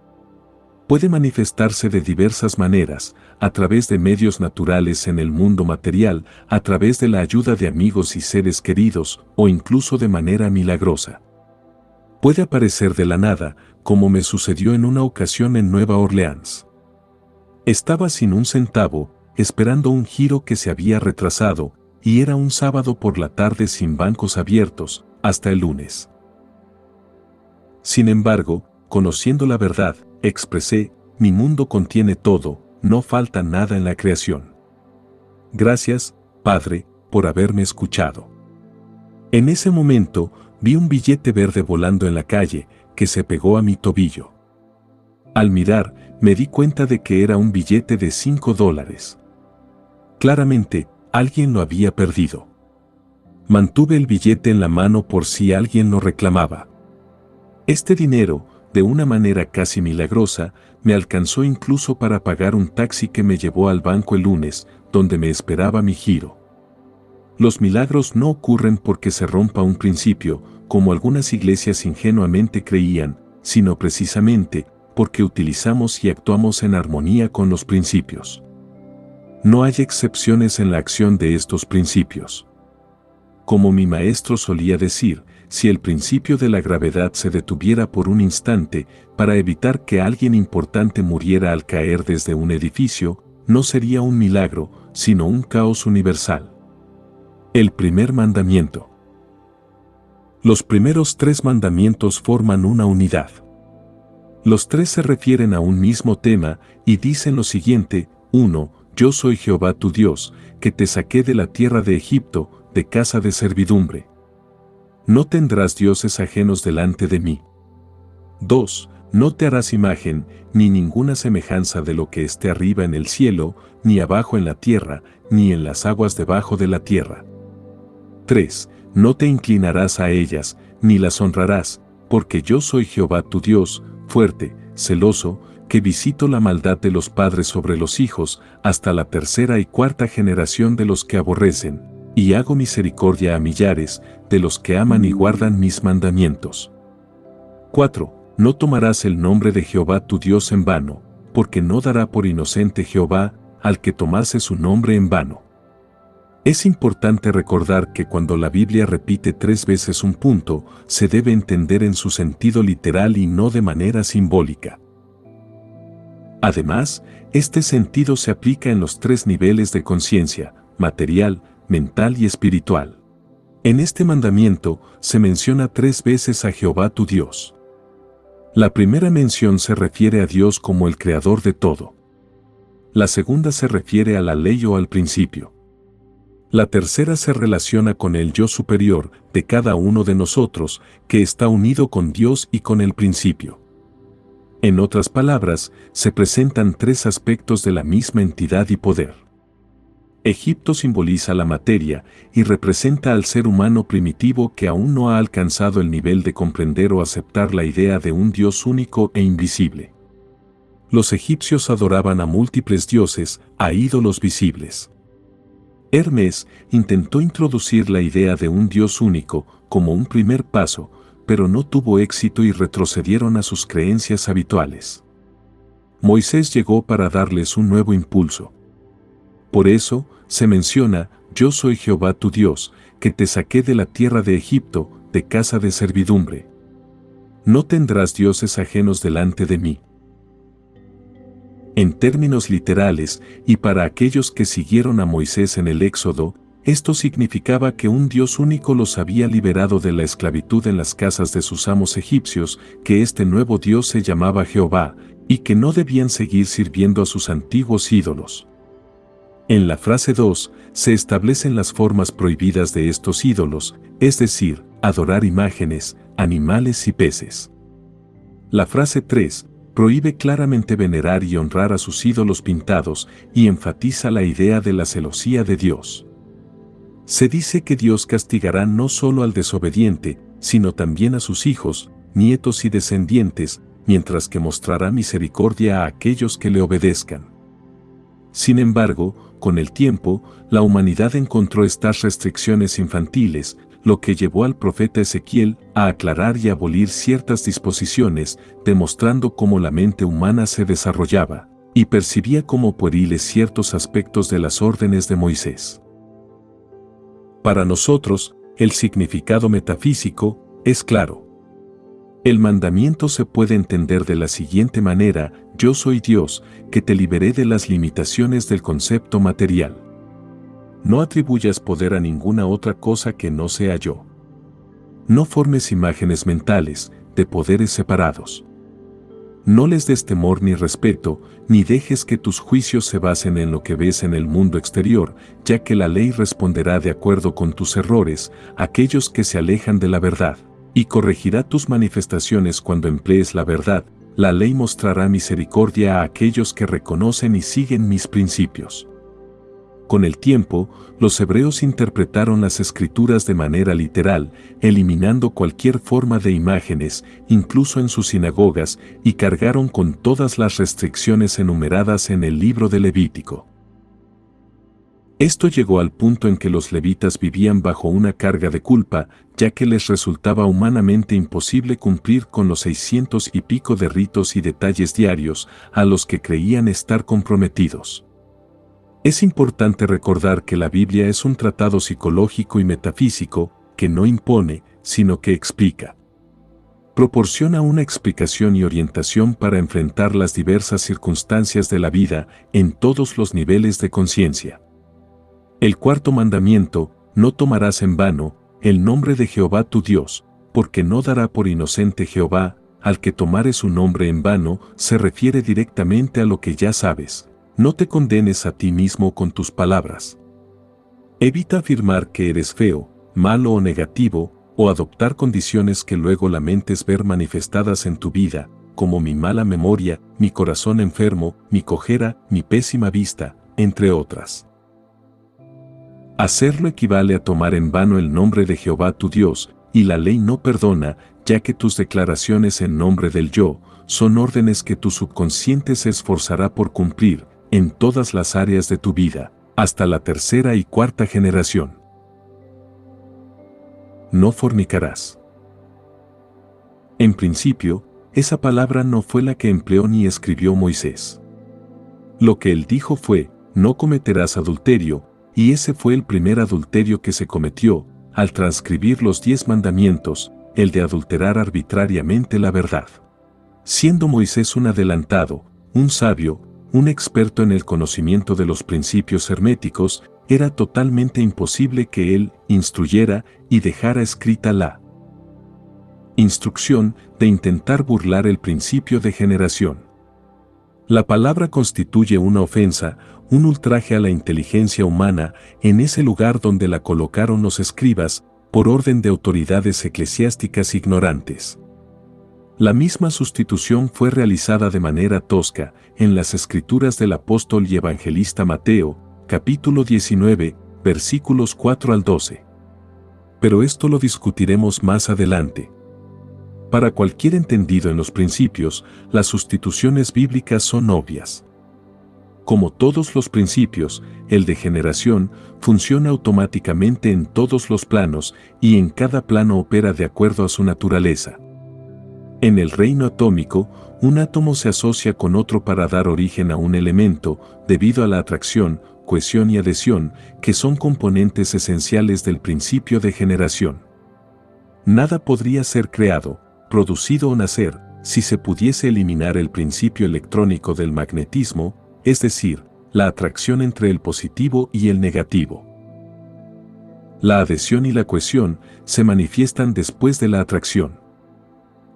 Puede manifestarse de diversas maneras, a través de medios naturales en el mundo material, a través de la ayuda de amigos y seres queridos, o incluso de manera milagrosa. Puede aparecer de la nada, como me sucedió en una ocasión en Nueva Orleans. Estaba sin un centavo, esperando un giro que se había retrasado, y era un sábado por la tarde sin bancos abiertos, hasta el lunes. Sin embargo, conociendo la verdad, expresé, mi mundo contiene todo, no falta nada en la creación. Gracias, Padre, por haberme escuchado. En ese momento, vi un billete verde volando en la calle, que se pegó a mi tobillo. Al mirar, me di cuenta de que era un billete de $5. Claramente, alguien lo había perdido. Mantuve el billete en la mano por si alguien lo reclamaba. Este dinero, de una manera casi milagrosa, me alcanzó incluso para pagar un taxi que me llevó al banco el lunes, donde me esperaba mi giro. Los milagros no ocurren porque se rompa un principio, como algunas iglesias ingenuamente creían, sino precisamente porque utilizamos y actuamos en armonía con los principios. No hay excepciones en la acción de estos principios. Como mi maestro solía decir, si el principio de la gravedad se detuviera por un instante para evitar que alguien importante muriera al caer desde un edificio, no sería un milagro, sino un caos universal. El primer mandamiento. Los primeros 3 mandamientos forman una unidad. Los 3 se refieren a un mismo tema y dicen lo siguiente: 1. Yo soy Jehová tu Dios, que te saqué de la tierra de Egipto, de casa de servidumbre. No tendrás dioses ajenos delante de mí. 2. No te harás imagen, ni ninguna semejanza de lo que esté arriba en el cielo, ni abajo en la tierra, ni en las aguas debajo de la tierra. 3. No te inclinarás a ellas, ni las honrarás, porque yo soy Jehová tu Dios, fuerte, celoso, que visito la maldad de los padres sobre los hijos, hasta la 3ª y 4ª generación de los que aborrecen, y hago misericordia a millares, de los que aman y guardan mis mandamientos. 4. No tomarás el nombre de Jehová tu Dios en vano, porque no dará por inocente Jehová al que tomase su nombre en vano. Es importante recordar que cuando la Biblia repite 3 veces un punto, se debe entender en su sentido literal y no de manera simbólica. Además, este sentido se aplica en los 3 niveles de conciencia: material, mental y espiritual. En este mandamiento se menciona 3 veces a Jehová tu Dios. La primera mención se refiere a Dios como el creador de todo. La segunda se refiere a la ley o al principio. La tercera se relaciona con el yo superior de cada uno de nosotros, que está unido con Dios y con el principio. En otras palabras, se presentan 3 aspectos de la misma entidad y poder. Egipto simboliza la materia y representa al ser humano primitivo que aún no ha alcanzado el nivel de comprender o aceptar la idea de un Dios único e invisible. Los egipcios adoraban a múltiples dioses, a ídolos visibles. Hermes intentó introducir la idea de un Dios único como un primer paso, pero no tuvo éxito y retrocedieron a sus creencias habituales. Moisés llegó para darles un nuevo impulso. Por eso, se menciona: yo soy Jehová tu Dios, que te saqué de la tierra de Egipto, de casa de servidumbre. No tendrás dioses ajenos delante de mí. En términos literales, y para aquellos que siguieron a Moisés en el Éxodo, esto significaba que un Dios único los había liberado de la esclavitud en las casas de sus amos egipcios, que este nuevo Dios se llamaba Jehová, y que no debían seguir sirviendo a sus antiguos ídolos. En la frase 2, se establecen las formas prohibidas de estos ídolos, es decir, adorar imágenes, animales y peces. La frase 3, prohíbe claramente venerar y honrar a sus ídolos pintados y enfatiza la idea de la celosía de Dios. Se dice que Dios castigará no solo al desobediente, sino también a sus hijos, nietos y descendientes, mientras que mostrará misericordia a aquellos que le obedezcan. Sin embargo, con el tiempo, la humanidad encontró estas restricciones infantiles, lo que llevó al profeta Ezequiel a aclarar y abolir ciertas disposiciones, demostrando cómo la mente humana se desarrollaba y percibía como pueriles ciertos aspectos de las órdenes de Moisés. Para nosotros, el significado metafísico es claro. El mandamiento se puede entender de la siguiente manera: yo soy Dios, que te liberé de las limitaciones del concepto material. No atribuyas poder a ninguna otra cosa que no sea yo. No formes imágenes mentales, de poderes separados. No les des temor ni respeto, ni dejes que tus juicios se basen en lo que ves en el mundo exterior, ya que la ley responderá de acuerdo con tus errores, aquellos que se alejan de la verdad, y corregirá tus manifestaciones cuando emplees la verdad. La ley mostrará misericordia a aquellos que reconocen y siguen mis principios. Con el tiempo, los hebreos interpretaron las escrituras de manera literal, eliminando cualquier forma de imágenes, incluso en sus sinagogas, y cargaron con todas las restricciones enumeradas en el libro de Levítico. Esto llegó al punto en que los levitas vivían bajo una carga de culpa, ya que les resultaba humanamente imposible cumplir con los 600 y pico de ritos y detalles diarios a los que creían estar comprometidos. Es importante recordar que la Biblia es un tratado psicológico y metafísico que no impone, sino que explica. Proporciona una explicación y orientación para enfrentar las diversas circunstancias de la vida en todos los niveles de conciencia. El cuarto mandamiento: no tomarás en vano el nombre de Jehová tu Dios, porque no dará por inocente Jehová al que tomare su nombre en vano. Se refiere directamente a lo que ya sabes. No te condenes a ti mismo con tus palabras. Evita afirmar que eres feo, malo o negativo, o adoptar condiciones que luego lamentes ver manifestadas en tu vida, como mi mala memoria, mi corazón enfermo, mi cojera, mi pésima vista, entre otras. Hacerlo equivale a tomar en vano el nombre de Jehová tu Dios, y la ley no perdona, ya que tus declaraciones en nombre del yo son órdenes que tu subconsciente se esforzará por cumplir en todas las áreas de tu vida, hasta la tercera y cuarta generación. No fornicarás. En principio, esa palabra no fue la que empleó ni escribió Moisés. Lo que él dijo fue: no cometerás adulterio, y ese fue el primer adulterio que se cometió, al transcribir los 10 mandamientos, el de adulterar arbitrariamente la verdad. Siendo Moisés un adelantado, un sabio, un experto en el conocimiento de los principios herméticos, era totalmente imposible que él instruyera y dejara escrita la instrucción de intentar burlar el principio de generación. La palabra constituye una ofensa, un ultraje a la inteligencia humana en ese lugar donde la colocaron los escribas, por orden de autoridades eclesiásticas ignorantes. La misma sustitución fue realizada de manera tosca en las escrituras del apóstol y evangelista Mateo, capítulo 19, versículos 4 al 12. Pero esto lo discutiremos más adelante. Para cualquier entendido en los principios, las sustituciones bíblicas son obvias. Como todos los principios, el de generación funciona automáticamente en todos los planos y en cada plano opera de acuerdo a su naturaleza. En el reino atómico, un átomo se asocia con otro para dar origen a un elemento, debido a la atracción, cohesión y adhesión, que son componentes esenciales del principio de generación. Nada podría ser creado, producido o nacer, si se pudiese eliminar el principio electrónico del magnetismo, es decir, la atracción entre el positivo y el negativo. La adhesión y la cohesión se manifiestan después de la atracción.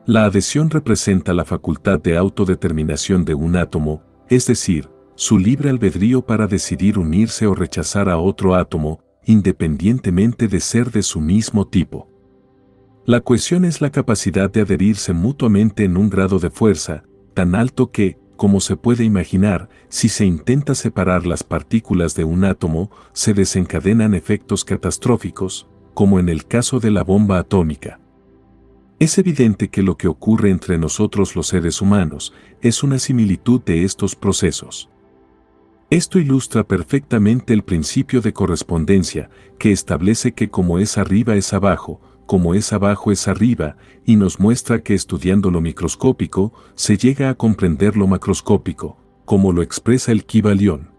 La adhesión representa la facultad de autodeterminación de un átomo, es decir, su libre albedrío para decidir unirse o rechazar a otro átomo, independientemente de ser de su mismo tipo. La cohesión es la capacidad de adherirse mutuamente en un grado de fuerza, tan alto que, como se puede imaginar, si se intenta separar las partículas de un átomo, se desencadenan efectos catastróficos, como en el caso de la bomba atómica. Es evidente que lo que ocurre entre nosotros los seres humanos es una similitud de estos procesos. Esto ilustra perfectamente el principio de correspondencia, que establece que como es arriba es abajo, como es abajo es arriba, y nos muestra que estudiando lo microscópico, se llega a comprender lo macroscópico, como lo expresa el Kybalión.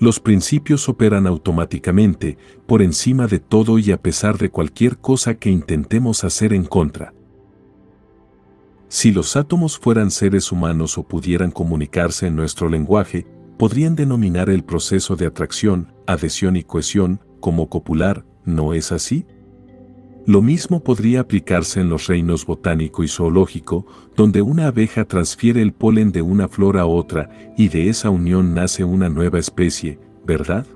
Los principios operan automáticamente, por encima de todo y a pesar de cualquier cosa que intentemos hacer en contra. Si los átomos fueran seres humanos o pudieran comunicarse en nuestro lenguaje, podrían denominar el proceso de atracción, adhesión y cohesión como copular, ¿no es así? Lo mismo podría aplicarse en los reinos botánico y zoológico, donde una abeja transfiere el polen de una flor a otra y de esa unión nace una nueva especie, ¿verdad?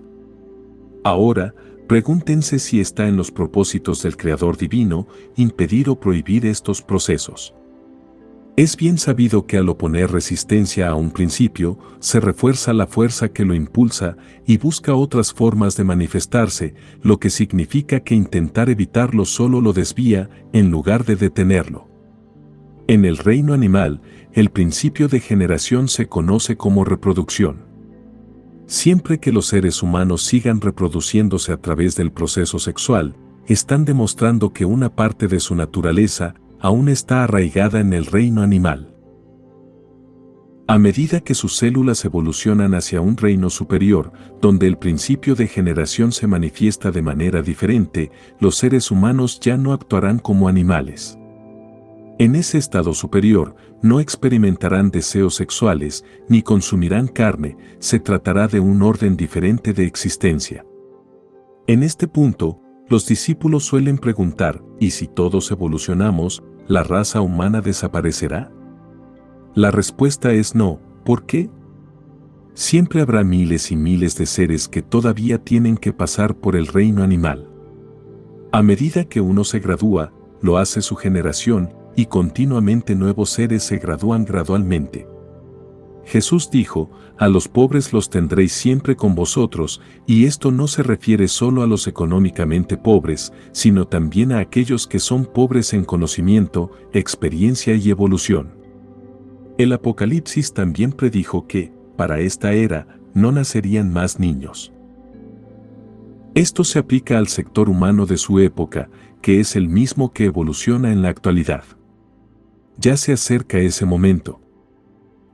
Ahora, pregúntense si está en los propósitos del Creador Divino impedir o prohibir estos procesos. Es bien sabido que al oponer resistencia a un principio, se refuerza la fuerza que lo impulsa y busca otras formas de manifestarse, lo que significa que intentar evitarlo solo lo desvía en lugar de detenerlo. En el reino animal, el principio de generación se conoce como reproducción. Siempre que los seres humanos sigan reproduciéndose a través del proceso sexual, están demostrando que una parte de su naturaleza aún está arraigada en el reino animal. A medida que sus células evolucionan hacia un reino superior, donde el principio de generación se manifiesta de manera diferente, los seres humanos ya no actuarán como animales. En ese estado superior, no experimentarán deseos sexuales, ni consumirán carne, se tratará de un orden diferente de existencia. En este punto, los discípulos suelen preguntar, ¿y si todos evolucionamos, la raza humana desaparecerá? La respuesta es no. ¿Por qué? Siempre habrá miles y miles de seres que todavía tienen que pasar por el reino animal. A medida que uno se gradúa, lo hace su generación, y continuamente nuevos seres se gradúan gradualmente. Jesús dijo, a los pobres los tendréis siempre con vosotros, y esto no se refiere solo a los económicamente pobres, sino también a aquellos que son pobres en conocimiento, experiencia y evolución. El Apocalipsis también predijo que, para esta era, no nacerían más niños. Esto se aplica al sector humano de su época, que es el mismo que evoluciona en la actualidad. Ya se acerca ese momento.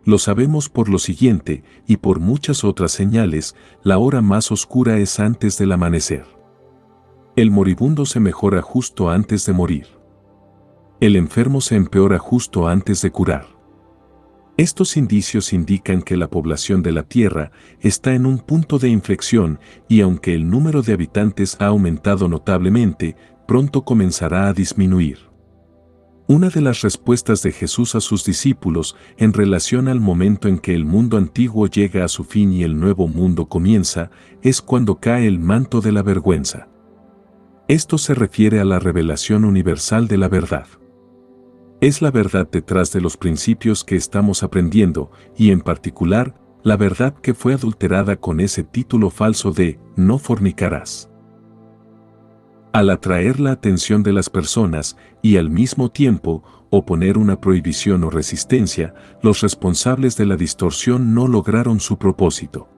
Lo sabemos por lo siguiente, y por muchas otras señales, la hora más oscura es antes del amanecer. El moribundo se mejora justo antes de morir. El enfermo se empeora justo antes de curar. Estos indicios indican que la población de la Tierra está en un punto de inflexión y aunque el número de habitantes ha aumentado notablemente, pronto comenzará a disminuir. Una de las respuestas de Jesús a sus discípulos en relación al momento en que el mundo antiguo llega a su fin y el nuevo mundo comienza, es cuando cae el manto de la vergüenza. Esto se refiere a la revelación universal de la verdad. Es la verdad detrás de los principios que estamos aprendiendo, y en particular, la verdad que fue adulterada con ese título falso de «no fornicarás». Al atraer la atención de las personas y al mismo tiempo oponer una prohibición o resistencia, los responsables de la distorsión no lograron su propósito.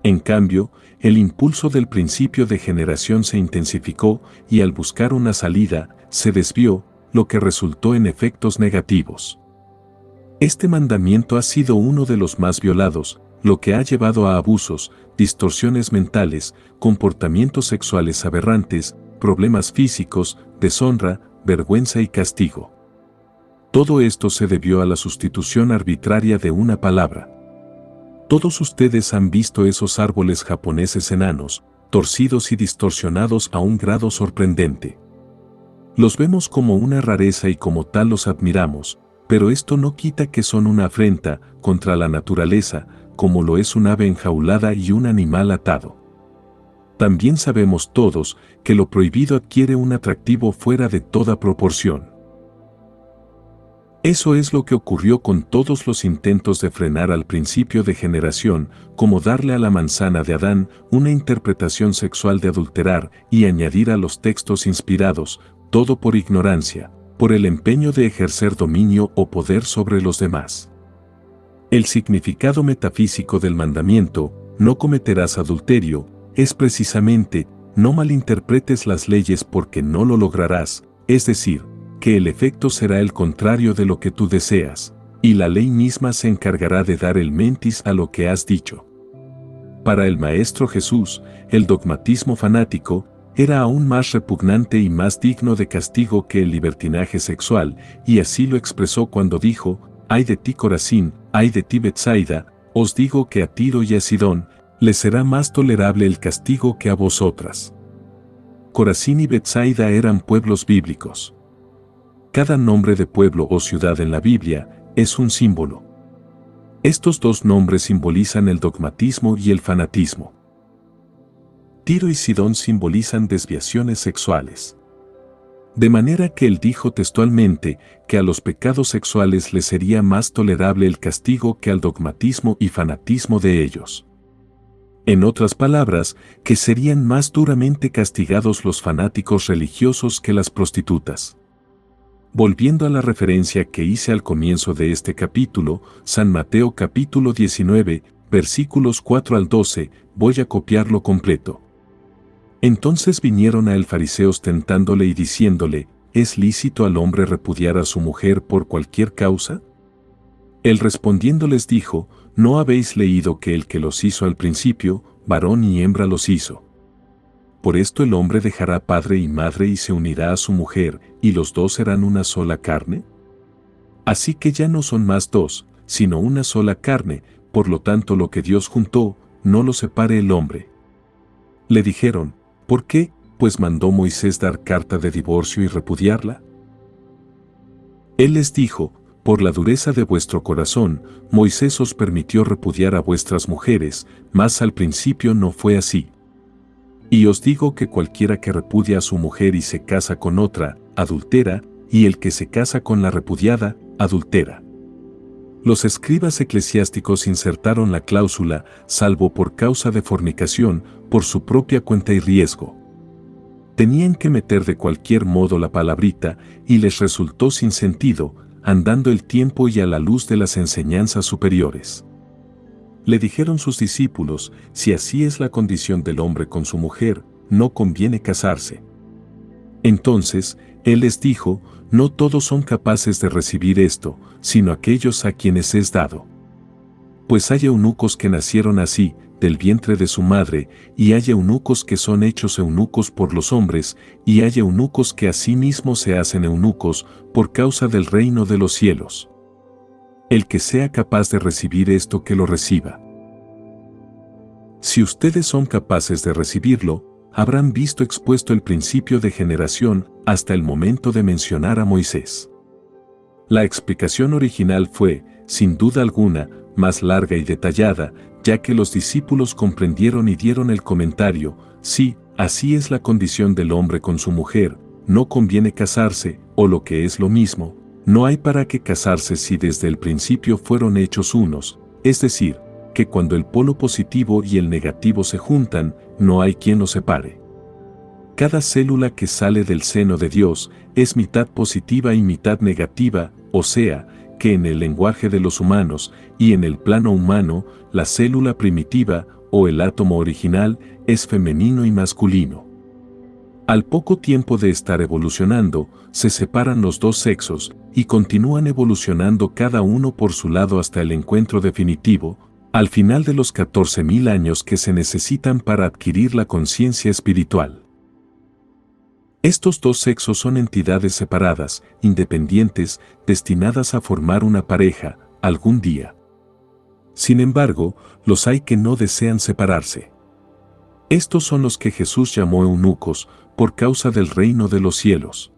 En cambio, el impulso del principio de generación se intensificó y al buscar una salida, se desvió, lo que resultó en efectos negativos. Este mandamiento ha sido uno de los más violados, lo que ha llevado a abusos, distorsiones mentales, comportamientos sexuales aberrantes, problemas físicos, deshonra, vergüenza y castigo. Todo esto se debió a la sustitución arbitraria de una palabra. Todos ustedes han visto esos árboles japoneses enanos, torcidos y distorsionados a un grado sorprendente. Los vemos como una rareza y como tal los admiramos, pero esto no quita que son una afrenta contra la naturaleza, como lo es un ave enjaulada y un animal atado. También sabemos todos que lo prohibido adquiere un atractivo fuera de toda proporción. Eso es lo que ocurrió con todos los intentos de frenar al principio de generación, como darle a la manzana de Adán una interpretación sexual de adulterar y añadir a los textos inspirados, todo por ignorancia, por el empeño de ejercer dominio o poder sobre los demás. El significado metafísico del mandamiento, no cometerás adulterio, es precisamente, no malinterpretes las leyes porque no lo lograrás, es decir, que el efecto será el contrario de lo que tú deseas, y la ley misma se encargará de dar el mentis a lo que has dicho. Para el Maestro Jesús, el dogmatismo fanático era aún más repugnante y más digno de castigo que el libertinaje sexual, y así lo expresó cuando dijo, «Ay de ti Corazín, ay de ti Betsaida, os digo que a Tiro y a Sidón les será más tolerable el castigo que a vosotras». Corazín y Betsaida eran pueblos bíblicos. Cada nombre de pueblo o ciudad en la Biblia es un símbolo. Estos dos nombres simbolizan el dogmatismo y el fanatismo. Tiro y Sidón simbolizan desviaciones sexuales. De manera que él dijo textualmente que a los pecados sexuales les sería más tolerable el castigo que al dogmatismo y fanatismo de ellos. En otras palabras, que serían más duramente castigados los fanáticos religiosos que las prostitutas. Volviendo a la referencia que hice al comienzo de este capítulo, San Mateo capítulo 19, versículos 4 al 12, voy a copiarlo completo. Entonces vinieron a él fariseos tentándole y diciéndole, ¿es lícito al hombre repudiar a su mujer por cualquier causa? Él respondiendo les dijo, ¿no habéis leído que el que los hizo al principio, varón y hembra los hizo? Por esto el hombre dejará padre y madre y se unirá a su mujer, y los dos serán una sola carne. Así que ya no son más dos, sino una sola carne, por lo tanto lo que Dios juntó, no lo separe el hombre. Le dijeron, ¿por qué? Pues mandó Moisés dar carta de divorcio y repudiarla. Él les dijo, por la dureza de vuestro corazón, Moisés os permitió repudiar a vuestras mujeres, mas al principio no fue así. Y os digo que cualquiera que repudia a su mujer y se casa con otra, adultera, y el que se casa con la repudiada, adultera. Los escribas eclesiásticos insertaron la cláusula, salvo por causa de fornicación, por su propia cuenta y riesgo. Tenían que meter de cualquier modo la palabrita, y les resultó sin sentido, andando el tiempo y a la luz de las enseñanzas superiores. Le dijeron sus discípulos, si así es la condición del hombre con su mujer, no conviene casarse. Entonces, él les dijo, no todos son capaces de recibir esto, sino aquellos a quienes es dado. Pues hay eunucos que nacieron así, del vientre de su madre, y hay eunucos que son hechos eunucos por los hombres, y hay eunucos que asimismo se hacen eunucos, por causa del reino de los cielos. El que sea capaz de recibir esto que lo reciba. Si ustedes son capaces de recibirlo, habrán visto expuesto el principio de generación hasta el momento de mencionar a Moisés. La explicación original fue, sin duda alguna, más larga y detallada, ya que los discípulos comprendieron y dieron el comentario, sí, así es la condición del hombre con su mujer, no conviene casarse, o lo que es lo mismo, no hay para qué casarse si desde el principio fueron hechos unos, es decir, que cuando el polo positivo y el negativo se juntan, no hay quien los separe. Cada célula que sale del seno de Dios es mitad positiva y mitad negativa, o sea, que en el lenguaje de los humanos y en el plano humano, la célula primitiva o el átomo original es femenino y masculino. Al poco tiempo de estar evolucionando, se separan los dos sexos y continúan evolucionando cada uno por su lado hasta el encuentro definitivo, al final de los 14.000 años que se necesitan para adquirir la conciencia espiritual. Estos dos sexos son entidades separadas, independientes, destinadas a formar una pareja, algún día. Sin embargo, los hay que no desean separarse. Estos son los que Jesús llamó eunucos, por causa del reino de los cielos.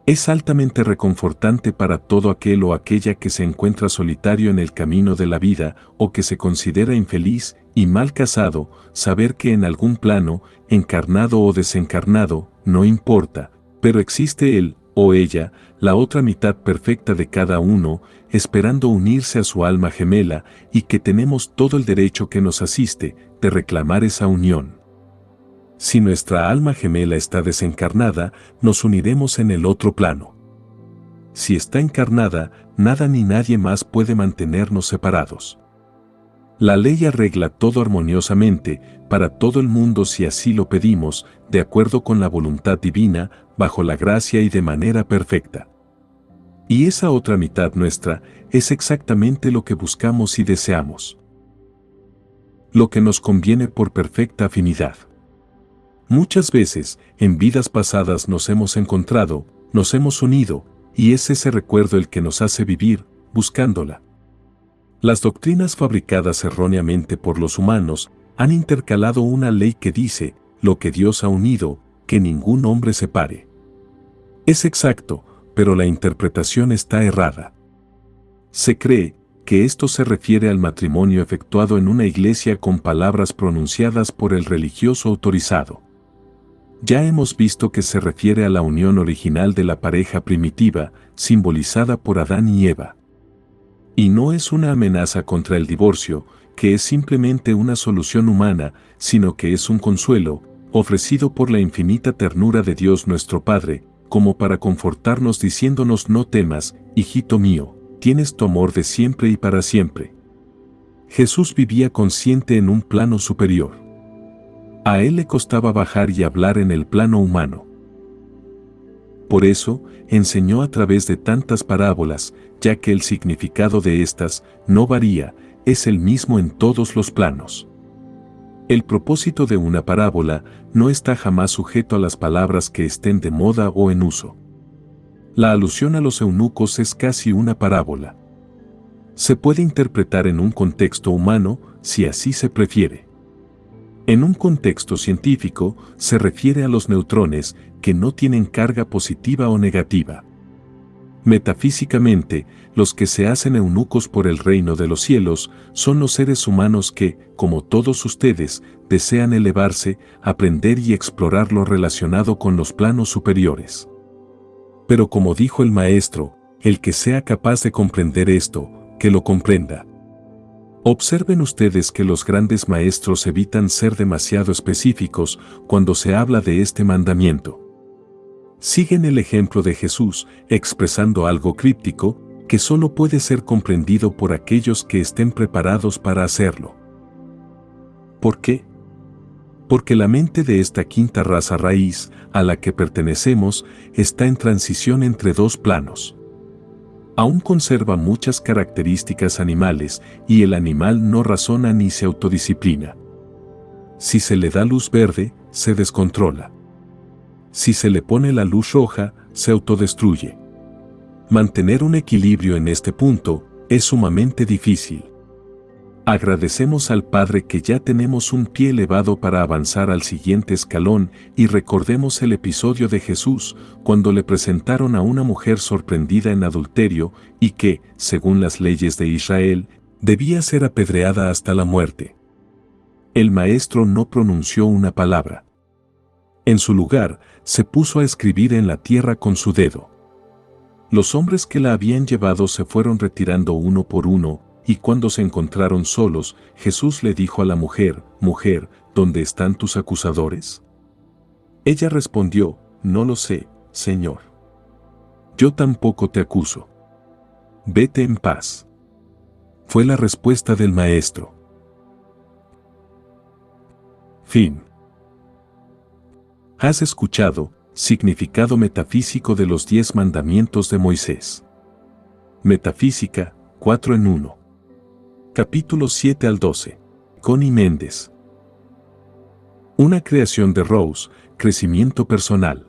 Es altamente reconfortante para todo aquel o aquella que se encuentra solitario en el camino de la vida o que se considera infeliz y mal casado, saber que en algún plano, encarnado o desencarnado, no importa, pero existe él o ella, la otra mitad perfecta de cada uno, esperando unirse a su alma gemela y que tenemos todo el derecho que nos asiste de reclamar esa unión. Si nuestra alma gemela está desencarnada, nos uniremos en el otro plano. Si está encarnada, nada ni nadie más puede mantenernos separados. La ley arregla todo armoniosamente, para todo el mundo si así lo pedimos, de acuerdo con la voluntad divina, bajo la gracia y de manera perfecta. Y esa otra mitad nuestra es exactamente lo que buscamos y deseamos. Lo que nos conviene por perfecta afinidad. Muchas veces, en vidas pasadas nos hemos encontrado, nos hemos unido, y es ese recuerdo el que nos hace vivir, buscándola. Las doctrinas fabricadas erróneamente por los humanos han intercalado una ley que dice, lo que Dios ha unido, que ningún hombre separe. Es exacto, pero la interpretación está errada. Se cree que esto se refiere al matrimonio efectuado en una iglesia con palabras pronunciadas por el religioso autorizado. Ya hemos visto que se refiere a la unión original de la pareja primitiva, simbolizada por Adán y Eva. Y no es una amenaza contra el divorcio, que es simplemente una solución humana, sino que es un consuelo, ofrecido por la infinita ternura de Dios nuestro Padre, como para confortarnos diciéndonos: no temas, hijito mío, tienes tu amor de siempre y para siempre. Jesús vivía consciente en un plano superior. A él le costaba bajar y hablar en el plano humano. Por eso, enseñó a través de tantas parábolas, ya que el significado de estas no varía, es el mismo en todos los planos. El propósito de una parábola no está jamás sujeto a las palabras que estén de moda o en uso. La alusión a los eunucos es casi una parábola. Se puede interpretar en un contexto humano, si así se prefiere. En un contexto científico, se refiere a los neutrones, que no tienen carga positiva o negativa. Metafísicamente, los que se hacen eunucos por el reino de los cielos son los seres humanos que, como todos ustedes, desean elevarse, aprender y explorar lo relacionado con los planos superiores. Pero como dijo el maestro, el que sea capaz de comprender esto, que lo comprenda. Observen ustedes que los grandes maestros evitan ser demasiado específicos cuando se habla de este mandamiento. Siguen el ejemplo de Jesús, expresando algo críptico, que solo puede ser comprendido por aquellos que estén preparados para hacerlo. ¿Por qué? Porque la mente de esta quinta raza raíz, a la que pertenecemos, está en transición entre dos planos. Aún conserva muchas características animales, y el animal no razona ni se autodisciplina. Si se le da luz verde, se descontrola. Si se le pone la luz roja, se autodestruye. Mantener un equilibrio en este punto es sumamente difícil. Agradecemos al Padre que ya tenemos un pie elevado para avanzar al siguiente escalón, y recordemos el episodio de Jesús, cuando le presentaron a una mujer sorprendida en adulterio y que, según las leyes de Israel, debía ser apedreada hasta la muerte. El maestro no pronunció una palabra. En su lugar, se puso a escribir en la tierra con su dedo. Los hombres que la habían llevado se fueron retirando uno por uno, y cuando se encontraron solos, Jesús le dijo a la mujer: «Mujer, ¿dónde están tus acusadores?» Ella respondió: «No lo sé, Señor». «Yo tampoco te acuso. Vete en paz». Fue la respuesta del maestro. Fin. Has escuchado Significado metafísico de los 10 mandamientos de Moisés. Metafísica, 4 en 1. Capítulos 7 al 12. Connie Méndez. Una creación de Rose, crecimiento personal.